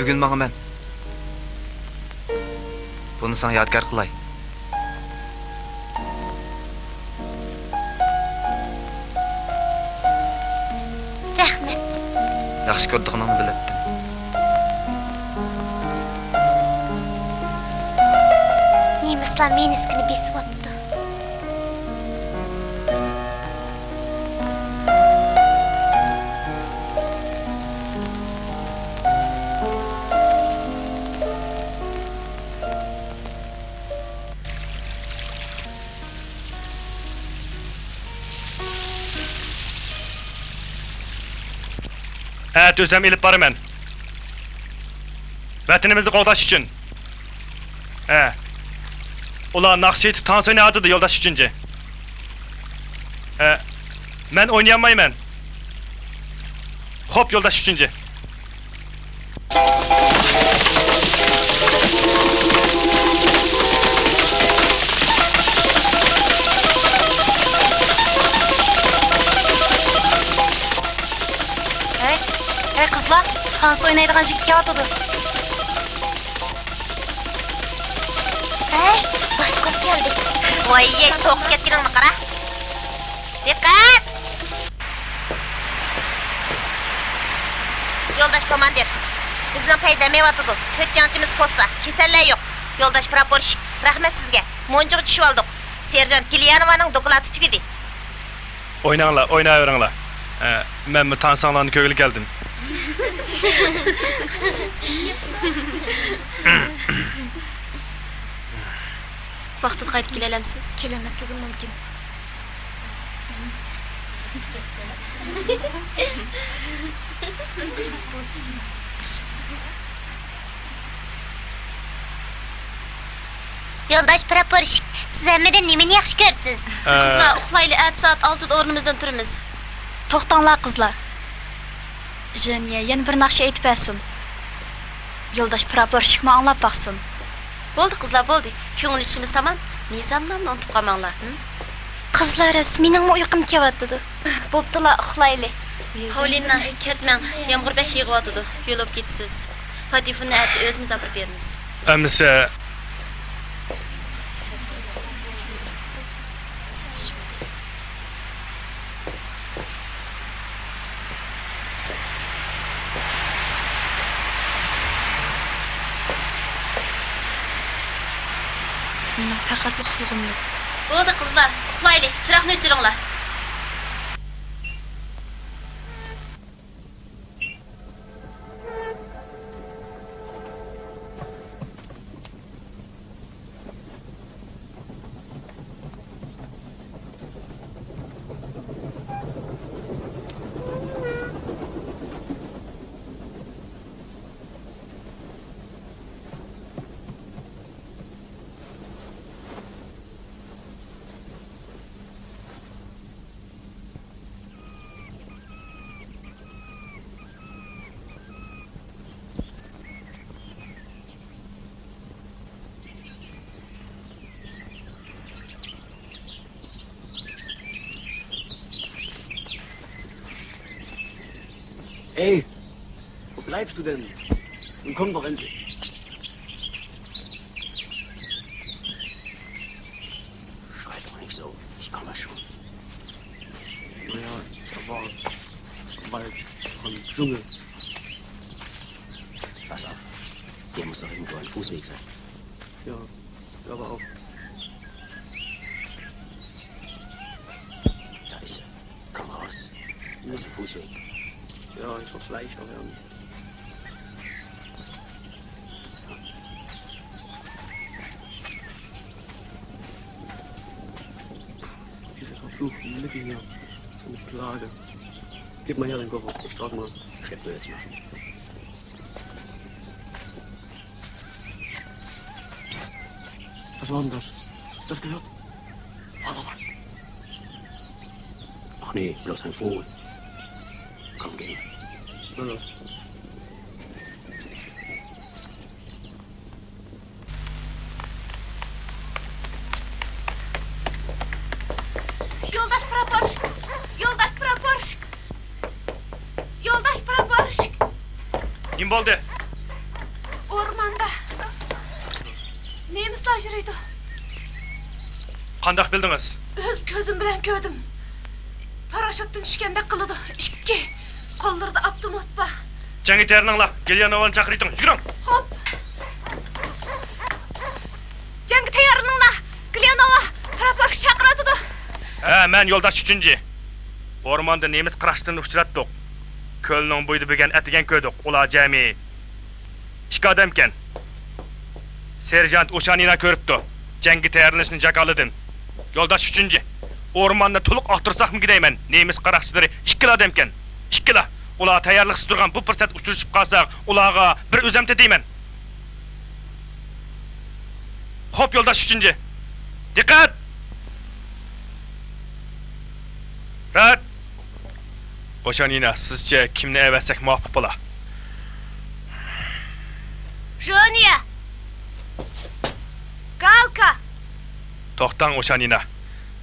Bugün bana ben. Bunu sana yadgar kılay. Rahmet. Yaxşı gördüğünü bilettim. Nemislar meniskini besip aptı. Evet, özüm ilip barım Vatanimizni qoğdaş üçün. Ular naqş etib tanış oynayadıdı yoldaş üçüncü. Ben oynayamayman. Hop yoldaş üçüncü. Hey kızlar, tansı oynaydigan jigit kelatıdı. Hey, baskot geldi. Voy, to'qib ketganingni qara. Diqqat! Yo'ldosh komandir, bizning paydamayotidu. 4 jangchimiz postda, kasallar yo'q. Yo'ldosh praporshik, rahmat sizga. Monjiga tushib oldik. Serjant Gilyanovaning doklati tugidi. Oynanglar, oynaveringlar. Men bu tansanglarni ko'gili keldim. Vaqtida qaytib kelalamsiz? Kelamasligim mumkin. Yo'ldosh praporshik, siz hammadan nimani yaxshi ko'rsiz? Qizlar, uxlayli, at soat 6da o'rnimizdan turamiz. To'xtanglar qizlar. Jeniya, yana bir naqsha aytib bersin. Yo'ldosh praporshikmi anglab baqsin. Bo'ldi qizlar, bo'ldi. Ko'ngil ishimiz tamam. Nizamlarni unutib qolmanglar. Qizlar, mening uyqum kelyapti. Bo'ptilar, uxlayli. Paulina, ketmang. Yomg'ir yig'yotidi. Yo'lib ketasiz. Patifuni atdi o'zimiz olib beramiz. Amisa Mening faqat uxlag'im yo'q. Bo'ldi qizlar, uxlayli. Chiroqni o'chiringlar. Ey, wo bleibst du denn? Nun komm doch endlich. Schrei doch nicht so, ich komme schon. Naja, ist doch wahr. Ist doch bald von Dschungel. Pass auf, hier muss doch irgendwo ein Fußweg sein. Ja, aber auch. Da ist er. Komm raus. Da ist ein Fußweg. Ja, ich hoffe leichter werden. Diese verfluchten Lippen hier. So eine Plage. Gib mal her den Koffer. Ich trage mal. Schlepp du jetzt mal. Psst. Was war denn das? Hast du das gehört? War da was? Ach nee, bloß ein Vogel. Komm, geh. Na los. Yo'ldosh praporshik! Yo'ldosh praporshik! Yo'ldosh praporshik! Nima bo'ldi? Ormanda. Nemisler yürüydü. Qandaq bildiniz? Öz gözüm bilen gördüm. Paraşütten düşkende kılıdı. İki. Kolları da aptım otba. Jangi terninla, Gelyanovani chaqirdim. Yuguring. Hop. Jangi tayarınla. Gelyanova praporshik chaqiratıdı. Ha, men yo'ldosh 3-chi. Ormanda nemis qirashdan uchratdik. Ko'lning bo'yida bo'lgan atigan ko'rdik. Ular jami 2 odam ekan. Serjant O'shanina ko'ribdi. Jangi tayyorlanishni jakolidim. Yo'ldosh 3-chi. Ormanda to'liq oqtirsaqmi deyman. Nemis qaraqchilari 2 odam ekan. 2. Ular tayyorliqsiz turgan bu fursat uchrashib qolsak, ularga bir o'zamta deyman. Xo'p, yo'ldosh 3-chi. Diqqat! Rat! O'shanina, sizcha kimni avvatsak muvaffaq bo'lar? Joniya. Galka. To'xtang O'shanina.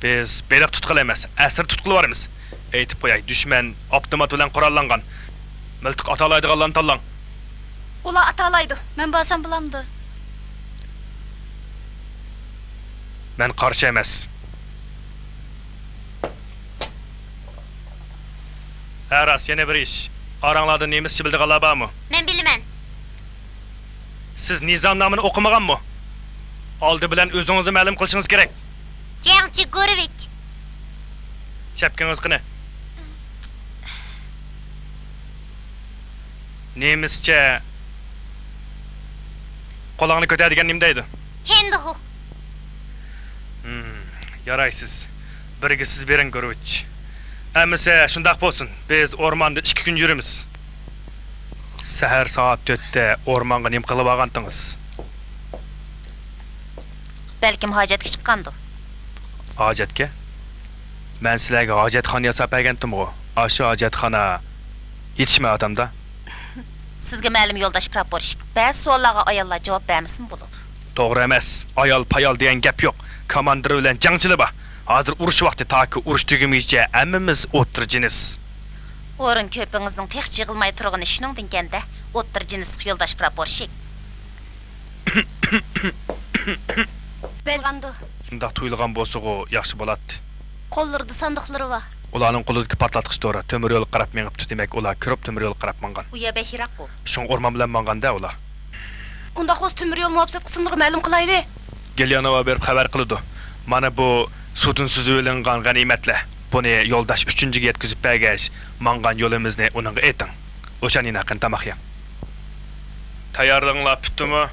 Biz beliq tutqil emas, asir tutqilyapmiz. Aytib qo'yay, dushman avtomat bilan qurollangan. Miltiq atalaydiganlarni tanlang. Ular atalaydı. Men bo'lsam bulamdi. Men qarshi emas. Aras, yana bir ish. Oranglarda nemischa bildiganlar bormi? Men bilaman. Siz nizomnomani o'qimaganmi? Oldi bilan o'zingizni ma'lum qilishingiz kerak. Jangchi Gorovich. Shapkangiz qani? Nemischa qo'lingni ko'taradigan nima deydi? Henduhu. Yaraysiz. Biriga siz bering Gorovich. Amisa shundaq bo'lsin. Biz o'rmonda 2 kun yurimiz. Sahar soat 4da o'rmonga nim qilib olgandingiz. Balkim hojatga chiqqandir. Hojatga? Men sizlarga hojatxona yasab bergandim-ku. O'sha hojatxona yetishmay odamda. Sizga ma'lum yo'ldosh praporshik. Ba'zi savollarga ayollar javob bermasin bo'ladi. To'g'ri emas. Ayol-payol degan gap yo'q. Komandir bilan jangchilar bor. Hozir urush vaqti toki urush tugamicha hammamiz o'tirjiniz. O'rin ko'pingizning texchi yig'ilmay turgani shuningdan kanda o'tirjinislik yo'ldosh praporshik. Belg'andi. Shundaq tuyulgan bo'lsa-ku yaxshi bo'ladi. Qo'llarida sandiqlari bor. Ularning qo'lidagi portlatqich to'g'ri temir yo'l qarab mengibdi, demak ular kirib temir yo'l qarab mangan. U yerda hiraqo. Shun o'rmon bilan manganda ular. Unda xo's temir yo'l muvaffaqiyat qismlari ma'lum qilayli. Gelyanova berib xabar qildi. Mana bu sudun suzib olingan g'animatlar. Buni yo'ldosh 3-chiga yetkazib bergach, mangan yo'limizni uningga ayting. O'shaning haqin tamoq yeng. Tayyorlig'inglar bitdimi?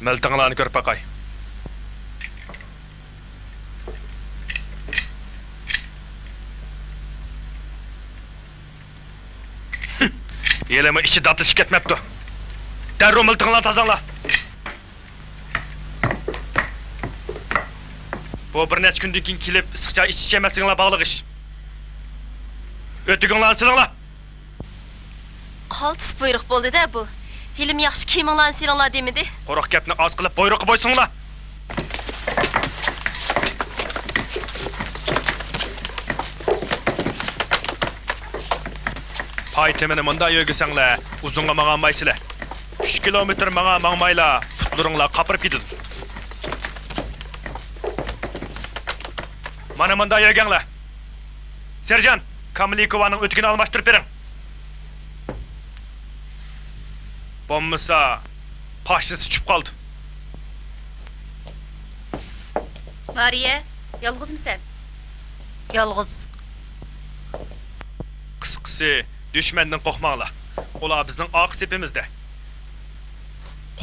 Miltiqlarni ko'rib baqay. Yelimi işi datış ketmepti. Derru miltiqlarni tozanglar. Bu bir necha kundan keyin kelib issiqcha ichishmasliginglar bog'liq ish. O'tiginglarni silinglar. Qaltis buyruq bo'ldi-da bu. Hilim yaxshi kiyiminglarni silinglar demidi? Qo'roq gapni oz qilib buyruqqa bo'ysunglar. Paytemini munda yo'g'isanglar, uzunga mang'anmaysizlar. 3 kilometr mang'maylar, putlaringlar qapirib ketadi. Mana munda yo'g'inglar. Serjant, Kamlikovaning o'tigini almashtirib bering. Bo'lmasa, pashisi tushib qoldi. Mariya, yolg'izmisan? Yolg'iz. Qisqasi, düşmandan qo'rqmanglar. Ular bizning oq sepimizda.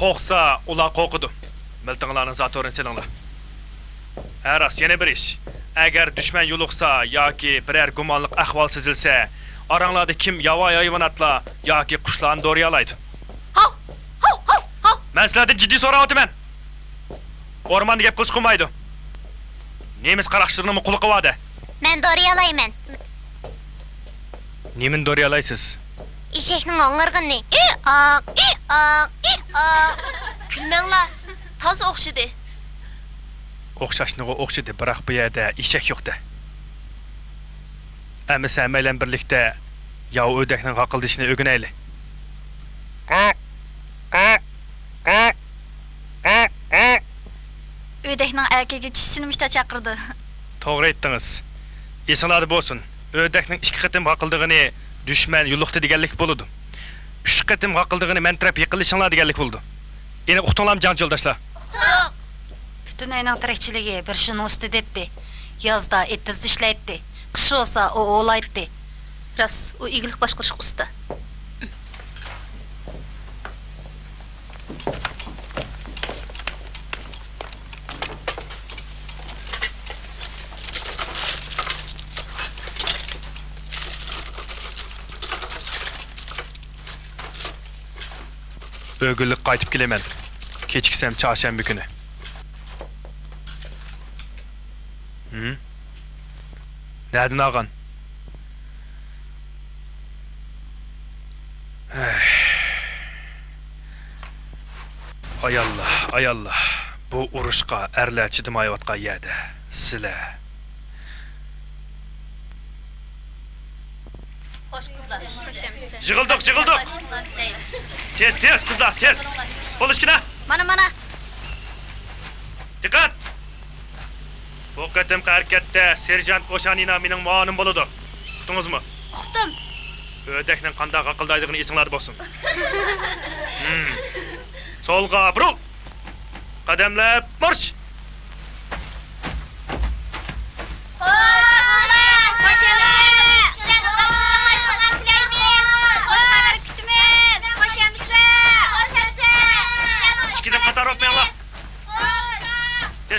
Qo'rqsa, ular qo'rqidi. Miltiqlarni zatorini silinglar. Aras, yana bir ish. Agar düşman yo'liqsa yoki biror gumonliq ahvol sezilsa, oranglarda kim yovvoyi hayvonotlar yoki qushlarni do'riyalaydi. Men sizlardan jiddiy so'rayapman. O'rmonda gap qilish qilmaydi. Nemis qaraqchilarini qul qiladi. Men doriyalayman. Nimani doriyalaysiz? Eshekning o'ng'irg'ini. Kulmanglar. Toza o'xshidi. O'xshashniga o'xshidi, biroq bu yerda eshak yo'qdi. Amisa bilan birlikda Ya ödekning gaqıldışını ögüneyli. Ödekning erkegi çişini mişte çakırdı. To'g'ri aytdingiz. Esinglarda bo'lsin. Ödekning 2 qatim gaqıldigini düşman yulluqdi deganlik bo'ladi. 3 qatim gaqıldigini mentrap yiqilishinglar deganlik bo'ldi. Endi uqtinglarmi jang yo'ldoshlar? Bütün ayning tirikchiligi bir shuni ustida etdi. Yozda ettiz ishlaydi. Qish olsa o o'laydi. Ras, u igilik boshqarish usta. Ögüllik qaytib kelaman. Kechiksam çarşamba kuni. Nereden ağan? Ay Allah, ay Allah. Bu urushqa erlar chidamayotgan yerda sizlar. Xo'sh qizlar, qo'shamiz. Yig'ildik. Tez qizlar, tez. Bo'lishkina. Mana. Diqqat. Bu qatimqi harakatda serjant Qo'shanina mening muonim bo'ladi. Uqdingizmi? Uqdim. Ödekning qanday qaqildaydigini esinglarda bo'lsin. Solga burul. Qadamlab marsh. Kichkina qator o'tmaylar.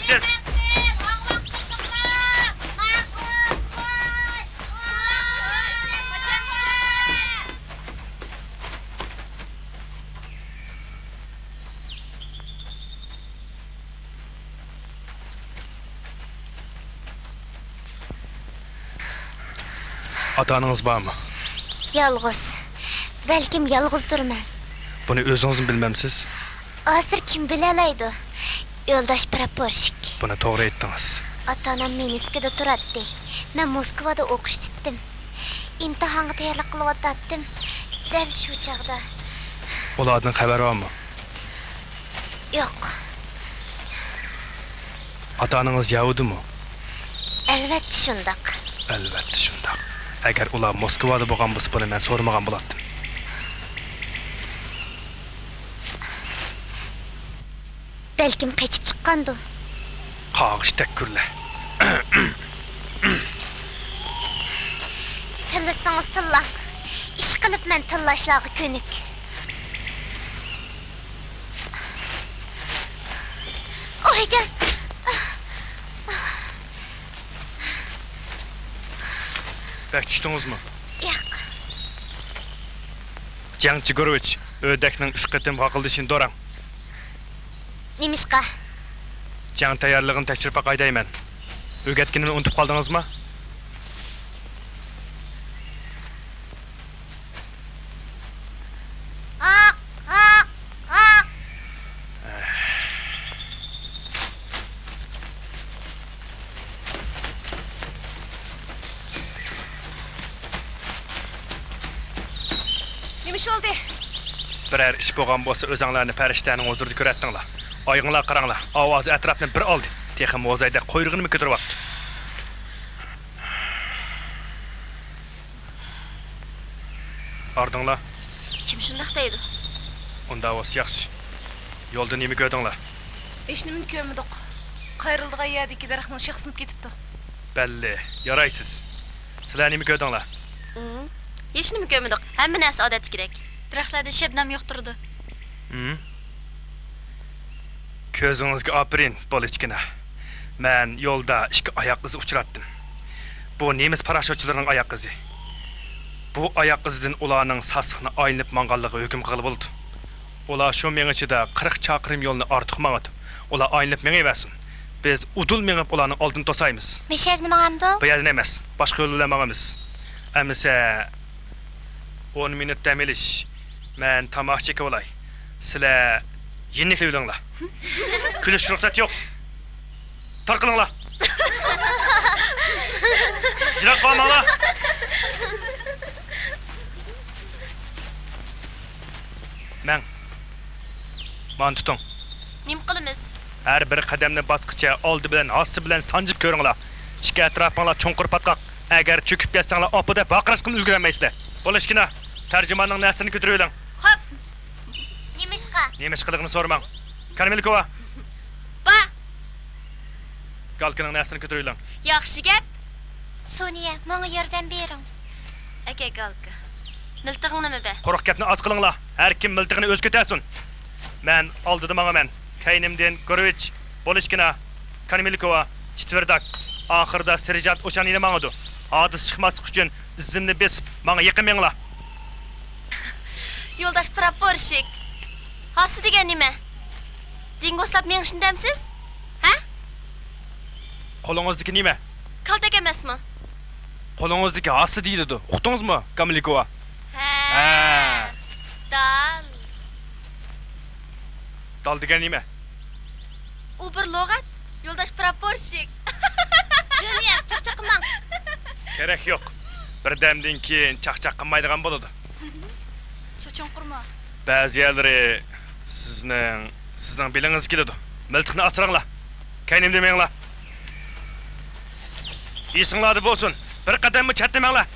Tez. Atanınız var mı? Yalğız. Belkim yalğızdırman. Bunu özünüz bilmemsiz. Asır kim bilelaydı? Yoldaş praporşik. Bunu doğru ettiniz. Ata-anam Meniskada turatdı. Ben Moskovada o'qish ditdim. İmtihanga tayyorlik qilib o'tatdim. Dal shu chaqda. Ulardan xabar var mı? Yo'q. Ata-ananız Yahudi mi? Albatta shundoq. Albatta shundoq. Agar ular Moskvada bo'lgan bo'lsa, buni men so'ramagan bo'lardim. Belkim qochib chiqqandu. Qog'ishdak kurlar. Tillasangiz tillang. Ish qilibman tillashlarga ko'nik. Oyjon. Bak düşdünüzmü? Yo'q. Jangchi Gorovich, ödekning 3 qatim qaqildishini do'rang. Nimishqa? Jang tayyorligini tekshirib qaydayman. O'rgatganimni unutib qoldingizmi? Nimiş oldu? Birer ish bo'lgan bo'lsa, o'zinglarni farishtaning o'zdirdi ko'ratdinglar. Oyinglar qaranglar. Ovozi atrofni bir oldi. Texim o'zayda quyrug'ini ko'taryapti. Ardinglar. Kim shundoq deydi? Unda ovoz yaxshi. Yo'lda nima ko'rdinglar? Hech nimani ko'rmadik. Qayrildigan yerdagi daraxtning shoxi sinib ketibdi. Belli, yaraysiz. Sizlar nima ko'rdinglar? Hech nima ko'rmadik. Hamma narsa odatdagidek. Daraxtlarda shabnam yo'qtirdi. Ko'zingizga apirin, bolichkina. Men yo'lda 2 oyoq izi uchratdim. Bu nemis parashutchilarining oyoq izi. Bu oyoq izidan ularning sasliqni aylanib manganligi hukm qilib Ular shu men ichida 40 chaqirim yo'lni ortiq mangadi. Ular aylanib mengaversin. Biz udul mengib ularning oldini to'saymiz. Meshevni mangamdi? Bu yerda emas, boshqa yo'l bilan mangamiz. Amisa 10 minut dam olish. Men tomoq chekib olay. Sizlar yennikli bo'linglar. Kulish ruxsat yo'q. Tarqilinglar. Jiroq qolmanglar. Mən. Man tutung. Nim qilamiz? Har bir qadamni bosqicha oldi bilan, hossi bilan sanjib ko'ringlar. Ichki atrofinglar chunqur patqoq. Agar cho'kib ketsanglar, opida baqirish qilib ulgurmaysiz. Bo'lishkina, tarjimonning naslini ko'taringlar. Xo'p. Nima ish qilig'ini so'ramang. Karmelikova. Ba. Galkaning naslini ko'taringlar. Yaxshi gap. Sonya, menga yordam bering. Aka Galka. Miltig'ing nima be? Quruq gapni oz qilinglar. Har kim miltig'ini o'z ko'tarsin. Men oldida mengaman. Kaynimdan Gorovich, Bo'lishkina, Karmelikova, Chitverdak. Oxirida serjant o'shanini mang'idi. Hodis chiqmaslik uchun izimni besib, menga yiqiminglar. Yo'ldosh praporshik. Hasi degan nima? Dingoslab mengishindamsiz? Ha? Qo'lingizdagi nima? Kaltak emasmi? Qo'lingizdagi hasi deydi. Uqdingizmi, Karmelikova? Ha. Dal. Dal degan nima? U bir lug'at. Yo'ldosh praporshik. Junior, chaqchaq qilmang. Kerak yo'q. Birdamdan keyin chaqchaq qilmaydigan bo'ladi. So'chon qurma. Ba'zi yerlari sizning bilingiz keladi. Miltiqni asranglar. Kaynım demanglar. Esinglarda bo'lsin. Bir qadamni chatlamanglar.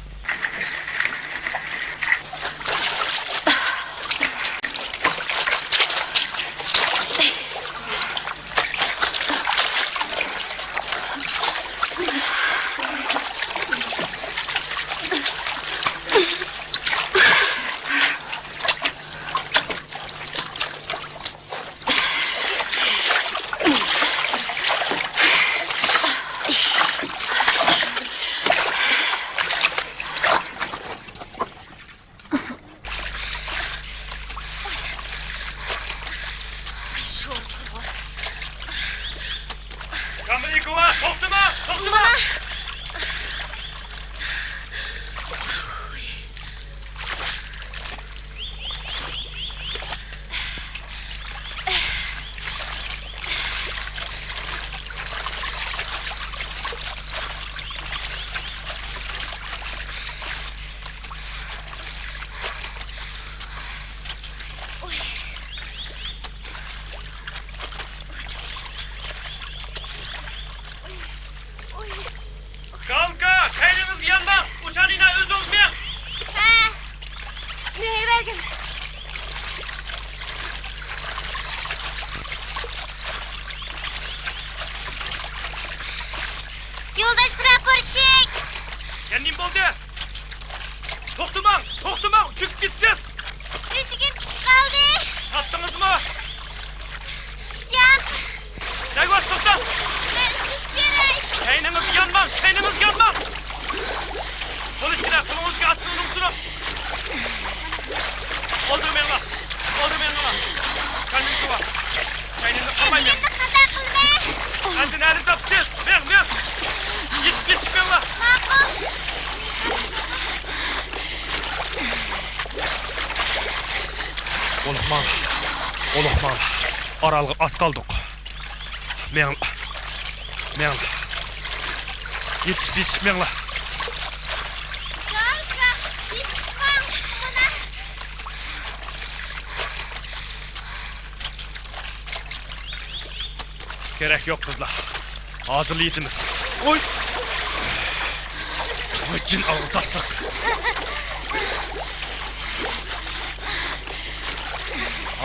Karmelikova, to'xtama! Galka, kaynimizga yanma. O'shaningni o'zimiz men. Ha. Menga bergin. Yo'ldosh praporshik. Nim bo'ldi? To'xtamang, cho'kib ketasiz. Yutigim tushib qoldi. Topdingizmi? Yo'q. Dagvas to'xtam. Men ish beray. Kaynimizga yanmang. Bo'lishkina, qo'lingizga astini surib. O'ldirmanglar. Karmelikova. Kaynimni qamayman. Endi qanday qilmay? Endi nari topsiz. Men. Yetishmanglar. Ma'qul. Uluqman. Aralığı az qaldık. Men. Yetişmanglar. Galka, yetishmang. Buna. Kerak yo'q qizlar. Hozir yetimiz. Oy. Jin og'iz açsaq.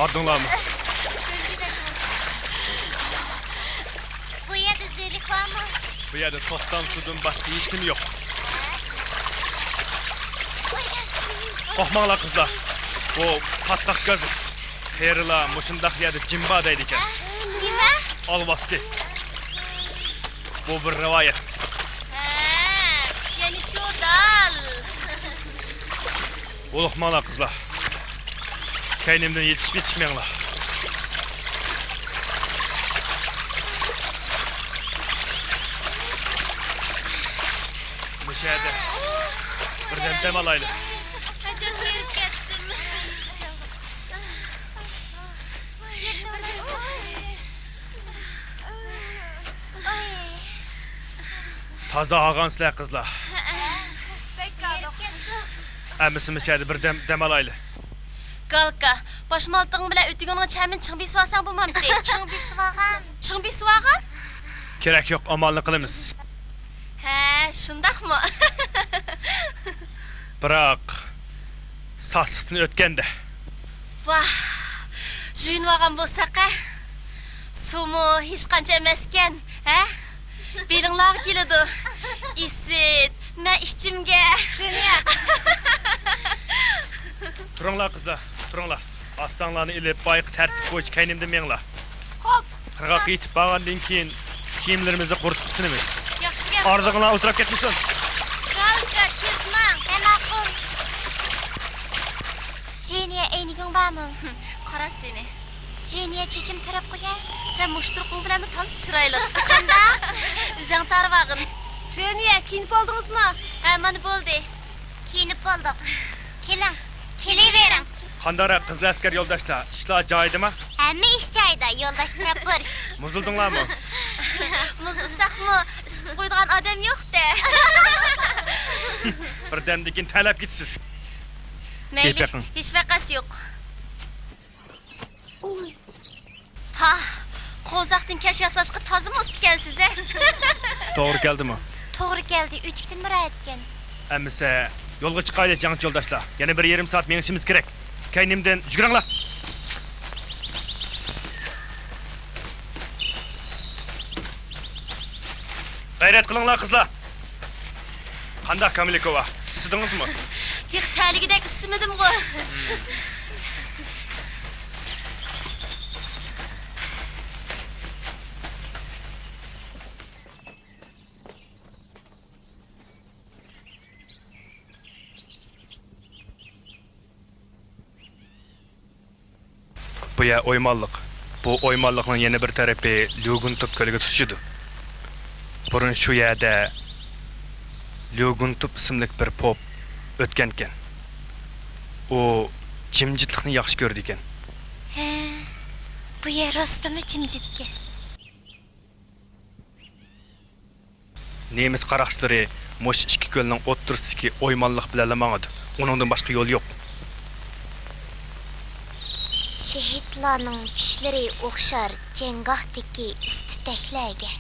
Ardыңlarmı? Bu yerda zeylik bormi? Bu yerda to'xtam sudan boshqa hech nima yo'q. Qo'rqmanglar qizlar. Bu patqoq gazı. Qayerlar mushundaq yerda jimba deydi ekan. Nima? Olvasti. Bu bir rivoyat. Ya'ni shu dal. Uluqmanglar qizlar. Kaynimdan yetishmanglar. Müşahede. Birden dam alaylı. Qachon berib ketdim. Taza ağansızlar kızlar. Əmisi müşahede bir dam alaylı. Galka, Baş maltığın bilen ötügünün çəmin çıng besvasan bulmamdı. Çıng besvagan. Çıng besvagan? Kerak yo'q, amalni qilamiz. He, şundaqmı? Biroq sassiqdan o'tganda. Vah, juyunvagan bolsaq-a. Sumu hech qancha emaskan, ha? Belinglar keladi. Isit, men ishchimga. Jeniya. Turinglar qizlar, turinglar. Astanglarni ilib, bayqi tartib qo'yish kaynimda menglar. Xo'p. Qirg'oqqa yetib borgandan keyin kiyimlarimizni quritib sinamiz. Yaxshi gap. Ordig'inglar o'tirib ketmasin. Galka, kezmang. Ma'qul. Jeniya, ayniging bormi? Qara seni. Jeniya, chechim tarab qo'ygan. Sen mushturqing bilanmi toz chiroyli? Qanday? O'zing tarvag'in. Jeniya, kiyinib oldingizmi? Ha, mana bo'ldi. Kiyinib bo'ldik. Keling, kelavering. Qandara qizlar askar yo'ldoshlar, ishlar joyidami? Hamma ish joyida, yo'ldosh propor. Muzildinglarmi? Muzlasaqmi, isitib qo'ydigan odam yo'q-da. Birdamdan keyin talab ketasiz. Mayli, hech vaqasi yo'q. Ha, qo'zaqdan kash yasashga tozimi ustikansizsiz, a? To'g'ri keldimi? To'g'ri keldi, o'tikdan muroyatgan. Amisa yo'lga chiqaylik jangi yo'ldoshlar. Yana bir yarim soat menishimiz kerak. Kaynimdan yuguringlar. G'ayrat qilinglar qizlar. Qanday Kamilikova? Sidingizmi? Tiq taligidek ismidim-ku. Bu ya oymallık. Bu oymallıkның yana bir tarafi Lyuguntup ko'liga tushidi. Burun shu yerda Lyuguntup ismli bir pop o'tgan ekan. U jimjitlikni yaxshi ko'rdi ekan. He. Bu yer rostmi jimjitga? Nemis qaraqchilari mosh ikki ko'lning o'ttirsidagi oymallik bilan lamangadi. Uningdan boshqa yo'l yo'q. Şehitlarning tushlari o'xshar jangohdagi istitaklarga.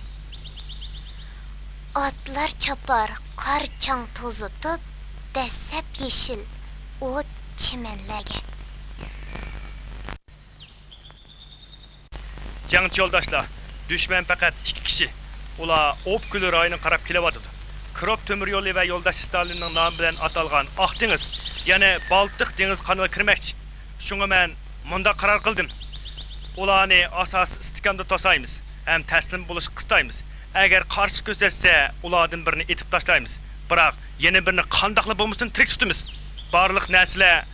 Otlar chopar, qor chang to'zitib, dasab yeshil o't chimenlarga. Jangchi yo'ldoshlar, dushman faqat 2 kishi. Ular Opkul rayonini qarab kelyapti. Krop temir yo'li va yo'ldosh Stalinning nomi bilan atalgan Oq dengiz, ya'ni Baltiq dengiz kanaliga kirmoqchi. Shunga men munda qaror qildim. Ularni asos istiqomda to'saymiz, ham taslim bo'lish qistaymiz. Agar qarshi ko'rsatsa, ulardan birini etib tashlaymiz. Biroq yana birini qandoqli bo'lmasin tirik tutamiz. Barliq narsalar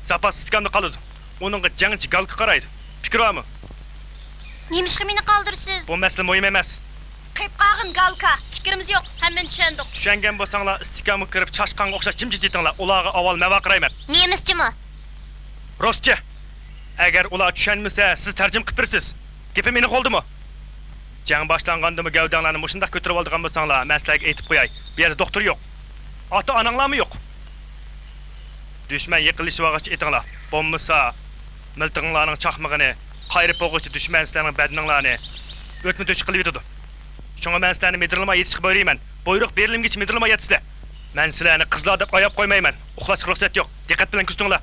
zapas istiqomda qoladi. Uningga jangchi Galka qaraydi. Fikr bormi? Nemishqa meni qoldirsiz? Bu masala muhim emas. Qeyb qolgin Galka. Fikrimiz yo'q, hamma tushundik. Tushungan bo'lsanglar, istiqomga kirib chashqanga o'xshash jimjit etinglar. Ularga avval mava qarayman. Nemischimi? Ruscha. Agar ular tushunmasa, siz tarjim qilib bersiz. Gapim meni qo'ldimi? Jang boshlangandimi gavdanglarni mushundaq ko'tarib oldigan bo'lsanglar, men sizlarga aytib qo'yay. Bu yerda doktor yo'q. Ota-onanglarmi yo'q? Dushman yiqilishi vaqtida etinglar. Bo'lmasa, miltig'inglarning chaqmig'ini qayrib o'g'ishchi dushman sizlarning badninglarni o'tmi to'sh qilib yetadi. Shunga men sizlarni medrilmay yetishib buyurayman. Buyruq berilmagach medrilmay yetisizlar. Men sizlarni qizlar deb oyab qo'ymayman. Uxlashga ruxsat yo'q. Diqqat bilan kutinglar.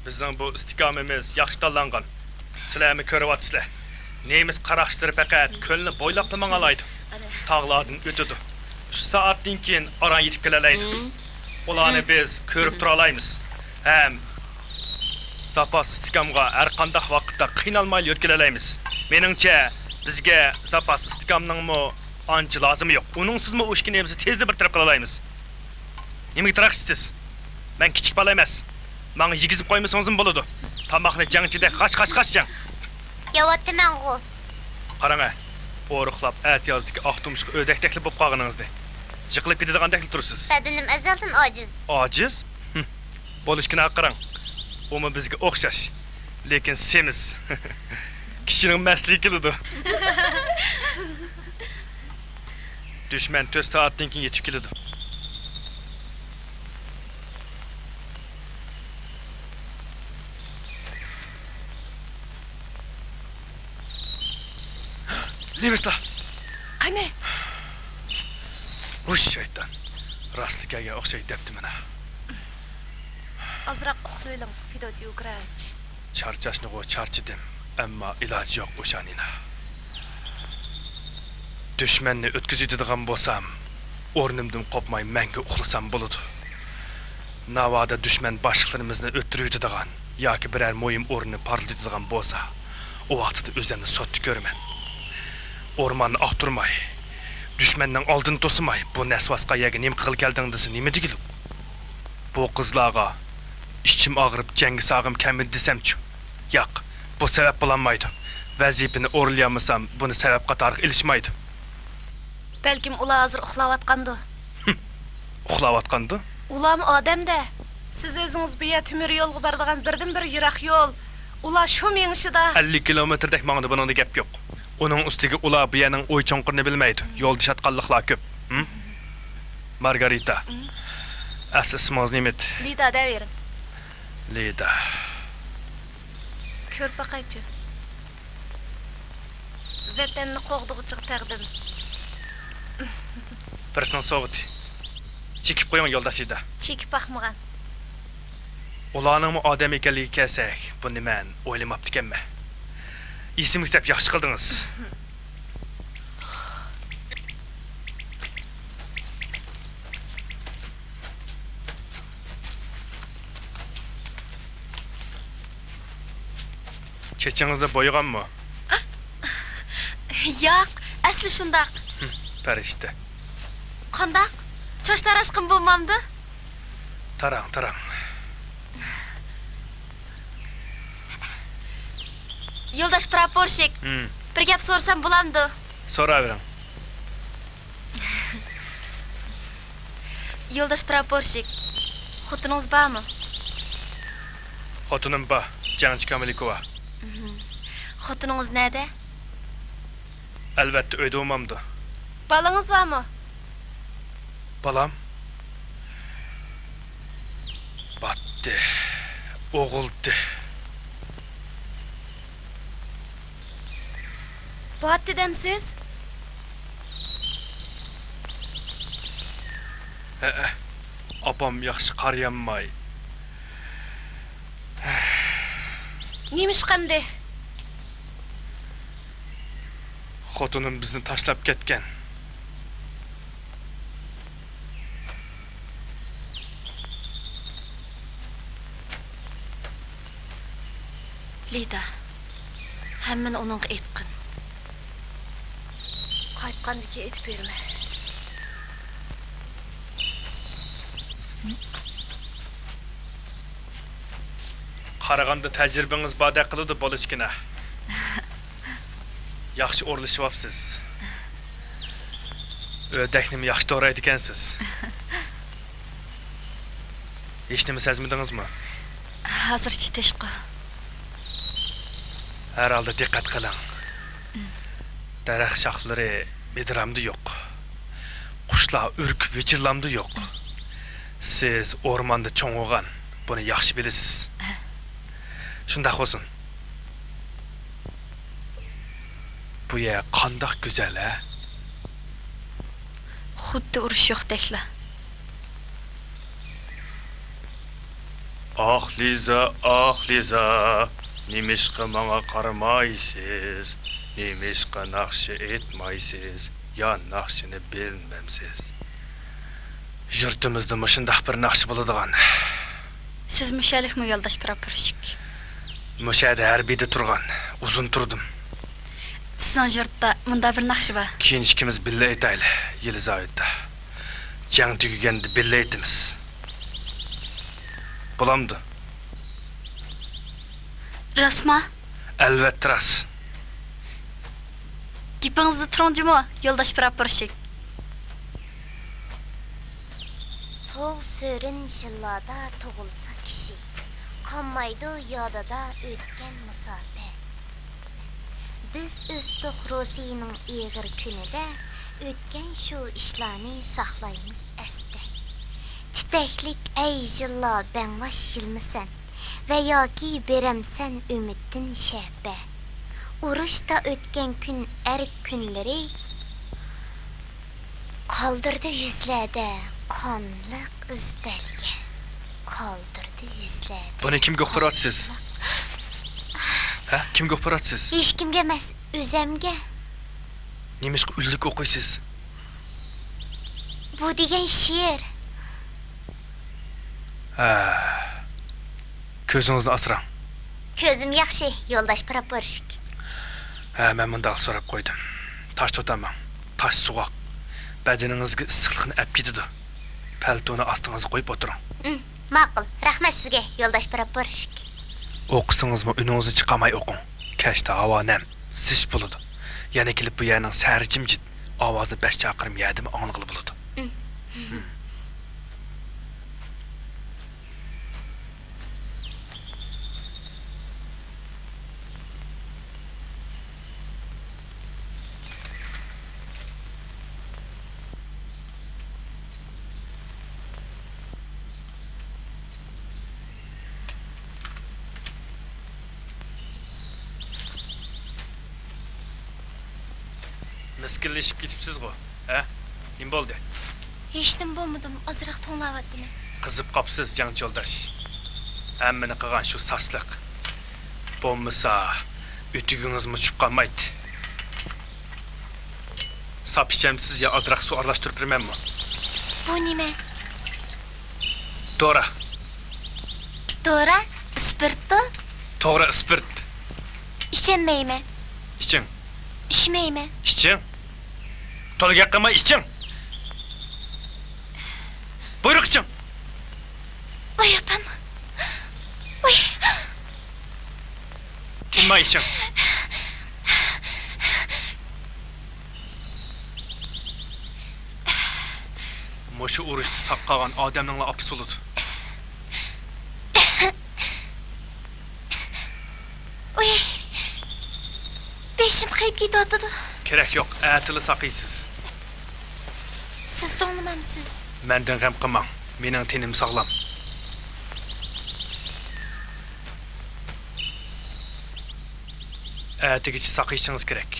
Bizning bu istiqomimiz yaxshi tanlangan. Sizlarni ko'ryapsizlar. Nemis qaraqchilari faqat ko'lni bo'ylab mangalaydi. Tog'lardan o'tadi. Shu soatdan keyin aran yetib kelalaydi. Ularni biz ko'rib tura olamiz. Ham zapas istiqomga har qanday vaqtda qiynalmay yo'tkalalaymiz. Meningcha bizga zapas istiqomningmi ancha lozimi yo'q. Uningsizmi o'shkinimizni tezda bir taraf qila olamiz. Nimaga taraqchisiz? Men kichik bola emas. Menga yigizib qo'ymasangizmi bo'ladi. Tamoqni jangchida qash jang. Yavatmangu. Qarang, o'riqlab at yozdiki oqtumishga o'dakdakli bo'lib qolganingizni. Yiqilib ketadigandek turibsiz. Badanim azaldan ojiz. Ojiz? Bo'lishkina qarang. Umi bizga o'xshash. Lekin semiz. Kishining masligi keladi. Dushman 4 soatdan keyin yetib keladi. Nemislar? Qani? Uş şeytan. Rastlıkaga o'xshaydi debdi mana. Azroq uxlayling, Fedot Yugravich. Charchashni charchidim, ammo iloji yo'q o'shanina. Düşmanni o'tkazadigan bo'lsam, o'rnimdan qopmay menga uxlasam bo'ladi. Navoda düşman boshliqlarimizni o'ttiradigan yoki biror mo'yim o'rnini portlatadigan bo'lsa, o vaqtda o'zimni sotdi ko'raman. O'rmonni oqtirmay, düşmanning oldini to'simay, bu nasvasqa yaga nima qil kelding desa nima degilik? Bu qizlarga ichim og'rib, jangi sog'im kamid desamchi. Yo'q, bu sabab bo'lmaydi. Vazifani o'rlayolmasam, buni sabab qatori ilishmaydi. Balkim ular hozir uxlayotgandi. Uxlayotgandi? Ularmi odamda? Siz o'zingiz bu yer temir yo'lga boradigan birdan-bir yiroq yo'l. Ular shu mengishida 50 kilometrdek mangda buningda gap yo'q. Uning ustiga ular bu yerning o'y-cho'nqirini bilmaydi. Yo'lda shatqanliklar ko'p. Margarita. Asli ismingiz nima edi? Lida davering. Lida. Ko'r baqaychi. Vatanni qo'g'dug'ichiq taqdim. Birsin sovuti. Chekib qo'ying yo'ldashida. Chekib baxmagan. Ularning odam ekanligiga kelsak, buni men o'ylamabdi ekanman. Esimga tushib yaxshi qildingiz. Chechingizni bo'yganmi? Yo'q, asli shundoq. Farishta. Qandoq? Choch tarashqim bo'lmamdi? Tarang. Yo'ldosh praporshik. Bir gap so'rsam bo'lamdi? So'ravering. Yo'ldosh praporshik. Xotiningiz bormi? Xotinim bor, Janchi Kamilikova. Xotiningiz nerede? Albatta uyda olmamdi. Balangiz bormi? Balam? Batdi. O'g'ildi. Batdi demsiz? Opam yaxshi qarayolmay. Nemish qamdi? Xotinim bizni tashlab ketgan. Lida, hammani uningga aytqin. Qaytqandiki aytib berma. Qaraganda tajribangiz bada qiladi bo'lishkina. Yaxshi o'rlashyapsiz. O'rdakni yaxshi to'raydi ekansiz. Hech nima sezmadingizmi? Hozircha tashqi. Herhalde diqqat qiling. Daraxt shoxlari bedramda yo'q. Qushlar urkib vichirlamda yo'q. Siz o'rmonda cho'ng'igan, buni yaxshi bilasiz. Shunday bo'lsin. Bu yer qandoq go'zal, a? Xuddi urush yo'qdekla. Liza, nimishqa menga qaramaysiz? Nimishqa naqshi etmaysiz? Ya naqshini bilmamsiz? Yurtimizda shunday bir naqsh bo'ladigan. Siz mushalikmi yo'ldosh praporshik? Mushada harbiyda turgan, uzun turdim. Bizning yurtda bunda bir naqshi bor. Keyin ikkimiz birga aytayli, Yelizaveta. Jang tugaganda birga aytamiz. Bo'lamdi. Rasma? Albatta ras. Gapingizda turindimi, yo'ldosh praporshik? Soğ sörün yıllarda tug'ilsa kishi qolmaydi yodida o'tgan musofa. Biz o'sdiq Rossiyaning ig'ir kunida o'tgan shu ishlarni saqlaymiz esda. Tutaklik ey yillar bangvash yilmisan va yoki beremsen ümitin şehbe. Urushda o'tgan kun erk kunlari qoldirdi yuzlarda qonliq iz belgi. Qoldirdi yuzlarda. Buni kimga o'qiratsiz? Ha, kimga o'qiratsiz? Hech kimga emas, o'zimga. Nimishqa ullik o'qiysiz? Bu degan she'r. Ha. Ko'zingizni asrang. Ko'zim yaxshi, yo'ldosh praporshik. Ha, men bundaq so'rab qo'ydim. Tosh to'taman. Tosh so'g'oq. Badaningizga issiqlikni olib ketadi. Paltoni ostingizga qo'yib o'tiring. Ma'qul. Rahmat sizga, yo'ldosh praporshik. O'qisingizmi, uningizni chiqamay o'qing. Kashda havo nam, sish bo'ladi. Yana kelib bu yerning sari jimjit, ovozi 5 chaqirim yerdimi anglig'i bo'ladi. Miskillashib ketibsiz-ku, ha? Nim bo'ldi? Hech nim bo'lmadim, ozroq to'nglayapman. Qizib qopsiz, jangchi yo'ldosh. Hammani qilgan shu sasliq. Bo'lmasa, o'tigingizmi tushib qolmaydi. Sap ichamsiz ya ozroq suv aralashtirib bermanmi? Bu nima? To'g'ri. To'g'ri, spirtmi? To'g'ri, spirt. Ichmayman. Iching. Ichmayman. Iching. To'liga qilmay iching. Buyruq iching. Voy opam. Voy. Tinmay iching. Mushu urushda saq qolgan odamning opisi bo'ladi. Voy. Beshim qayib ketyapti. Kerak yo'q, atili saqiysiz. Siz to'nglamamsiz. Mendan g'am qilmang. Mening tenim sog'lom. Atigacha saqiyishingiz kerak.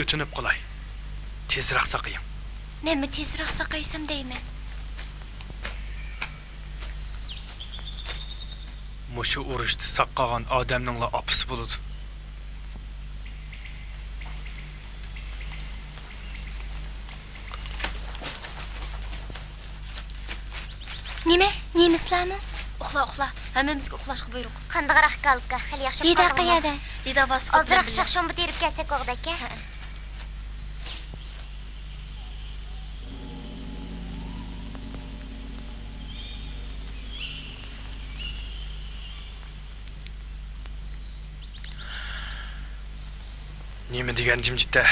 O'tinib qolay. Tezroq saqiying. Men tezroq saqaysam deyman. Mushu urushda saq qolgan odamning opisi bo'ladi. Nima? Nemislarmi? Uxla. Hammamizga uxlashga buyruq. Qandaqroq kalka, hali yaxshi. Dida qayerda? Dida bosib. Ozroq shaxshon terib kelsak o'g'daka. Nima degan jimjitda?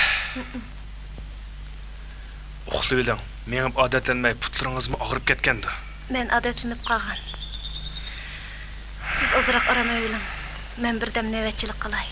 Uxlaylang. Men odatlanmay putlaringizmi og'rib ketgandi. Men odatlanib qolgan. Siz ozroq aramay o'ling. Men birdam navbatchilik qilay.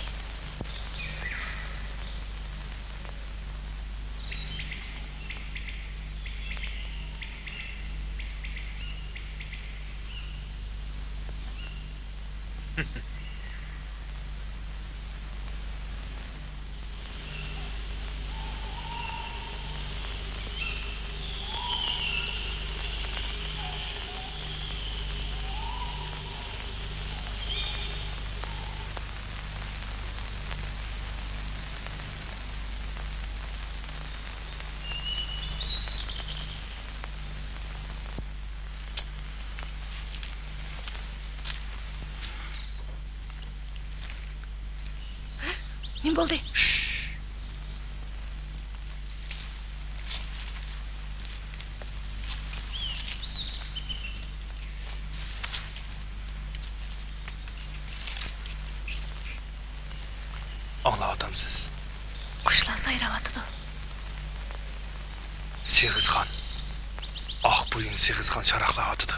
Nim bo'ldi? Anglayapsiz. Qushlar sayravotdi. Seg'izxon. Oq bo'yin Seg'izxon sharaqlayotdi.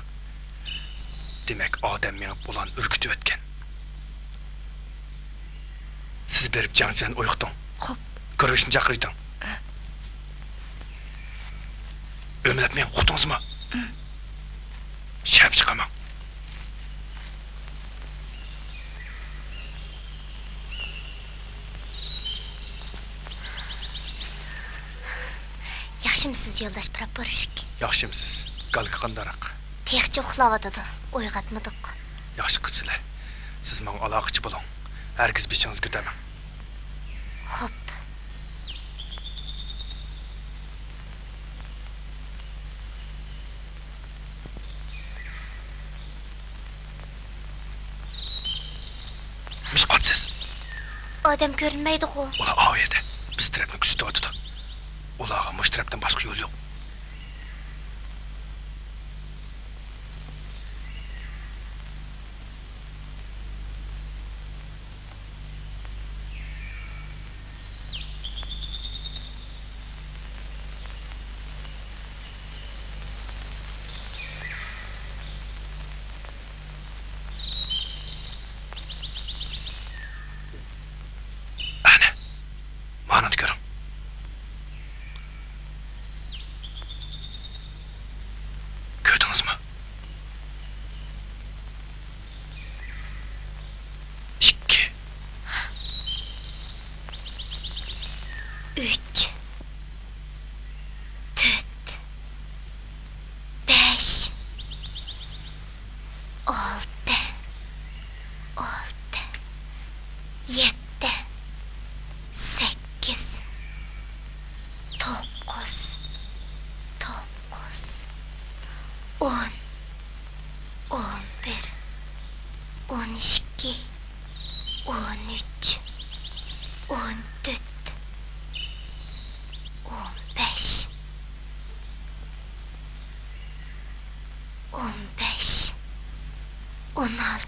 Demak, odam meni bulan urkitib o'tgan. Siz berib jangchidan o'yiqding. Xo'p. Ko'rishni chaqirding. O'mlab men qutdingizmi? Shab chiqaman. Yaxshimisiz yo'ldosh praporshik? Yaxshimisiz. Galga qandaraq? Texchi uxlayotidi. Uyg'otmadik. Yaxshi qilibsizlar. Siz menga aloqachi bo'ling. Hargiz beshingiz ko'tarmang. Xo'p. Mishqotsiz. Odam ko'rinmaydi-ku. Ular oyedi. Biz tarafni kuzatyapti. Ularga mush tarafdan boshqa yo'l yo'q. Ana. Mana ko'ring. Ko'rdingizmi? 2 3 4 5 6 7 8 9 10 11 12 13 14 15 15 16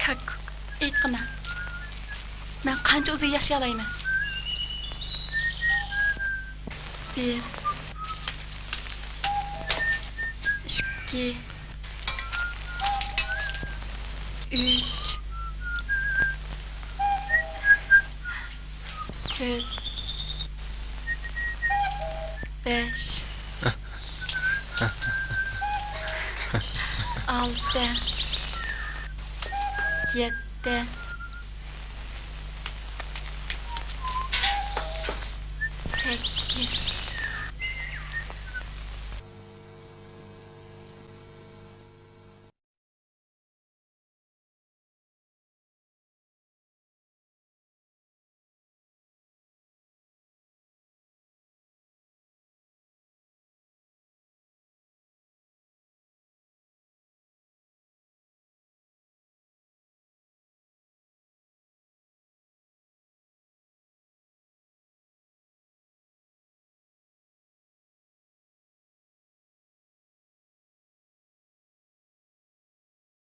Kakuk, aytqina. Men qancha o'zim yashay olayman? 1 2 3 4 5 6 7 8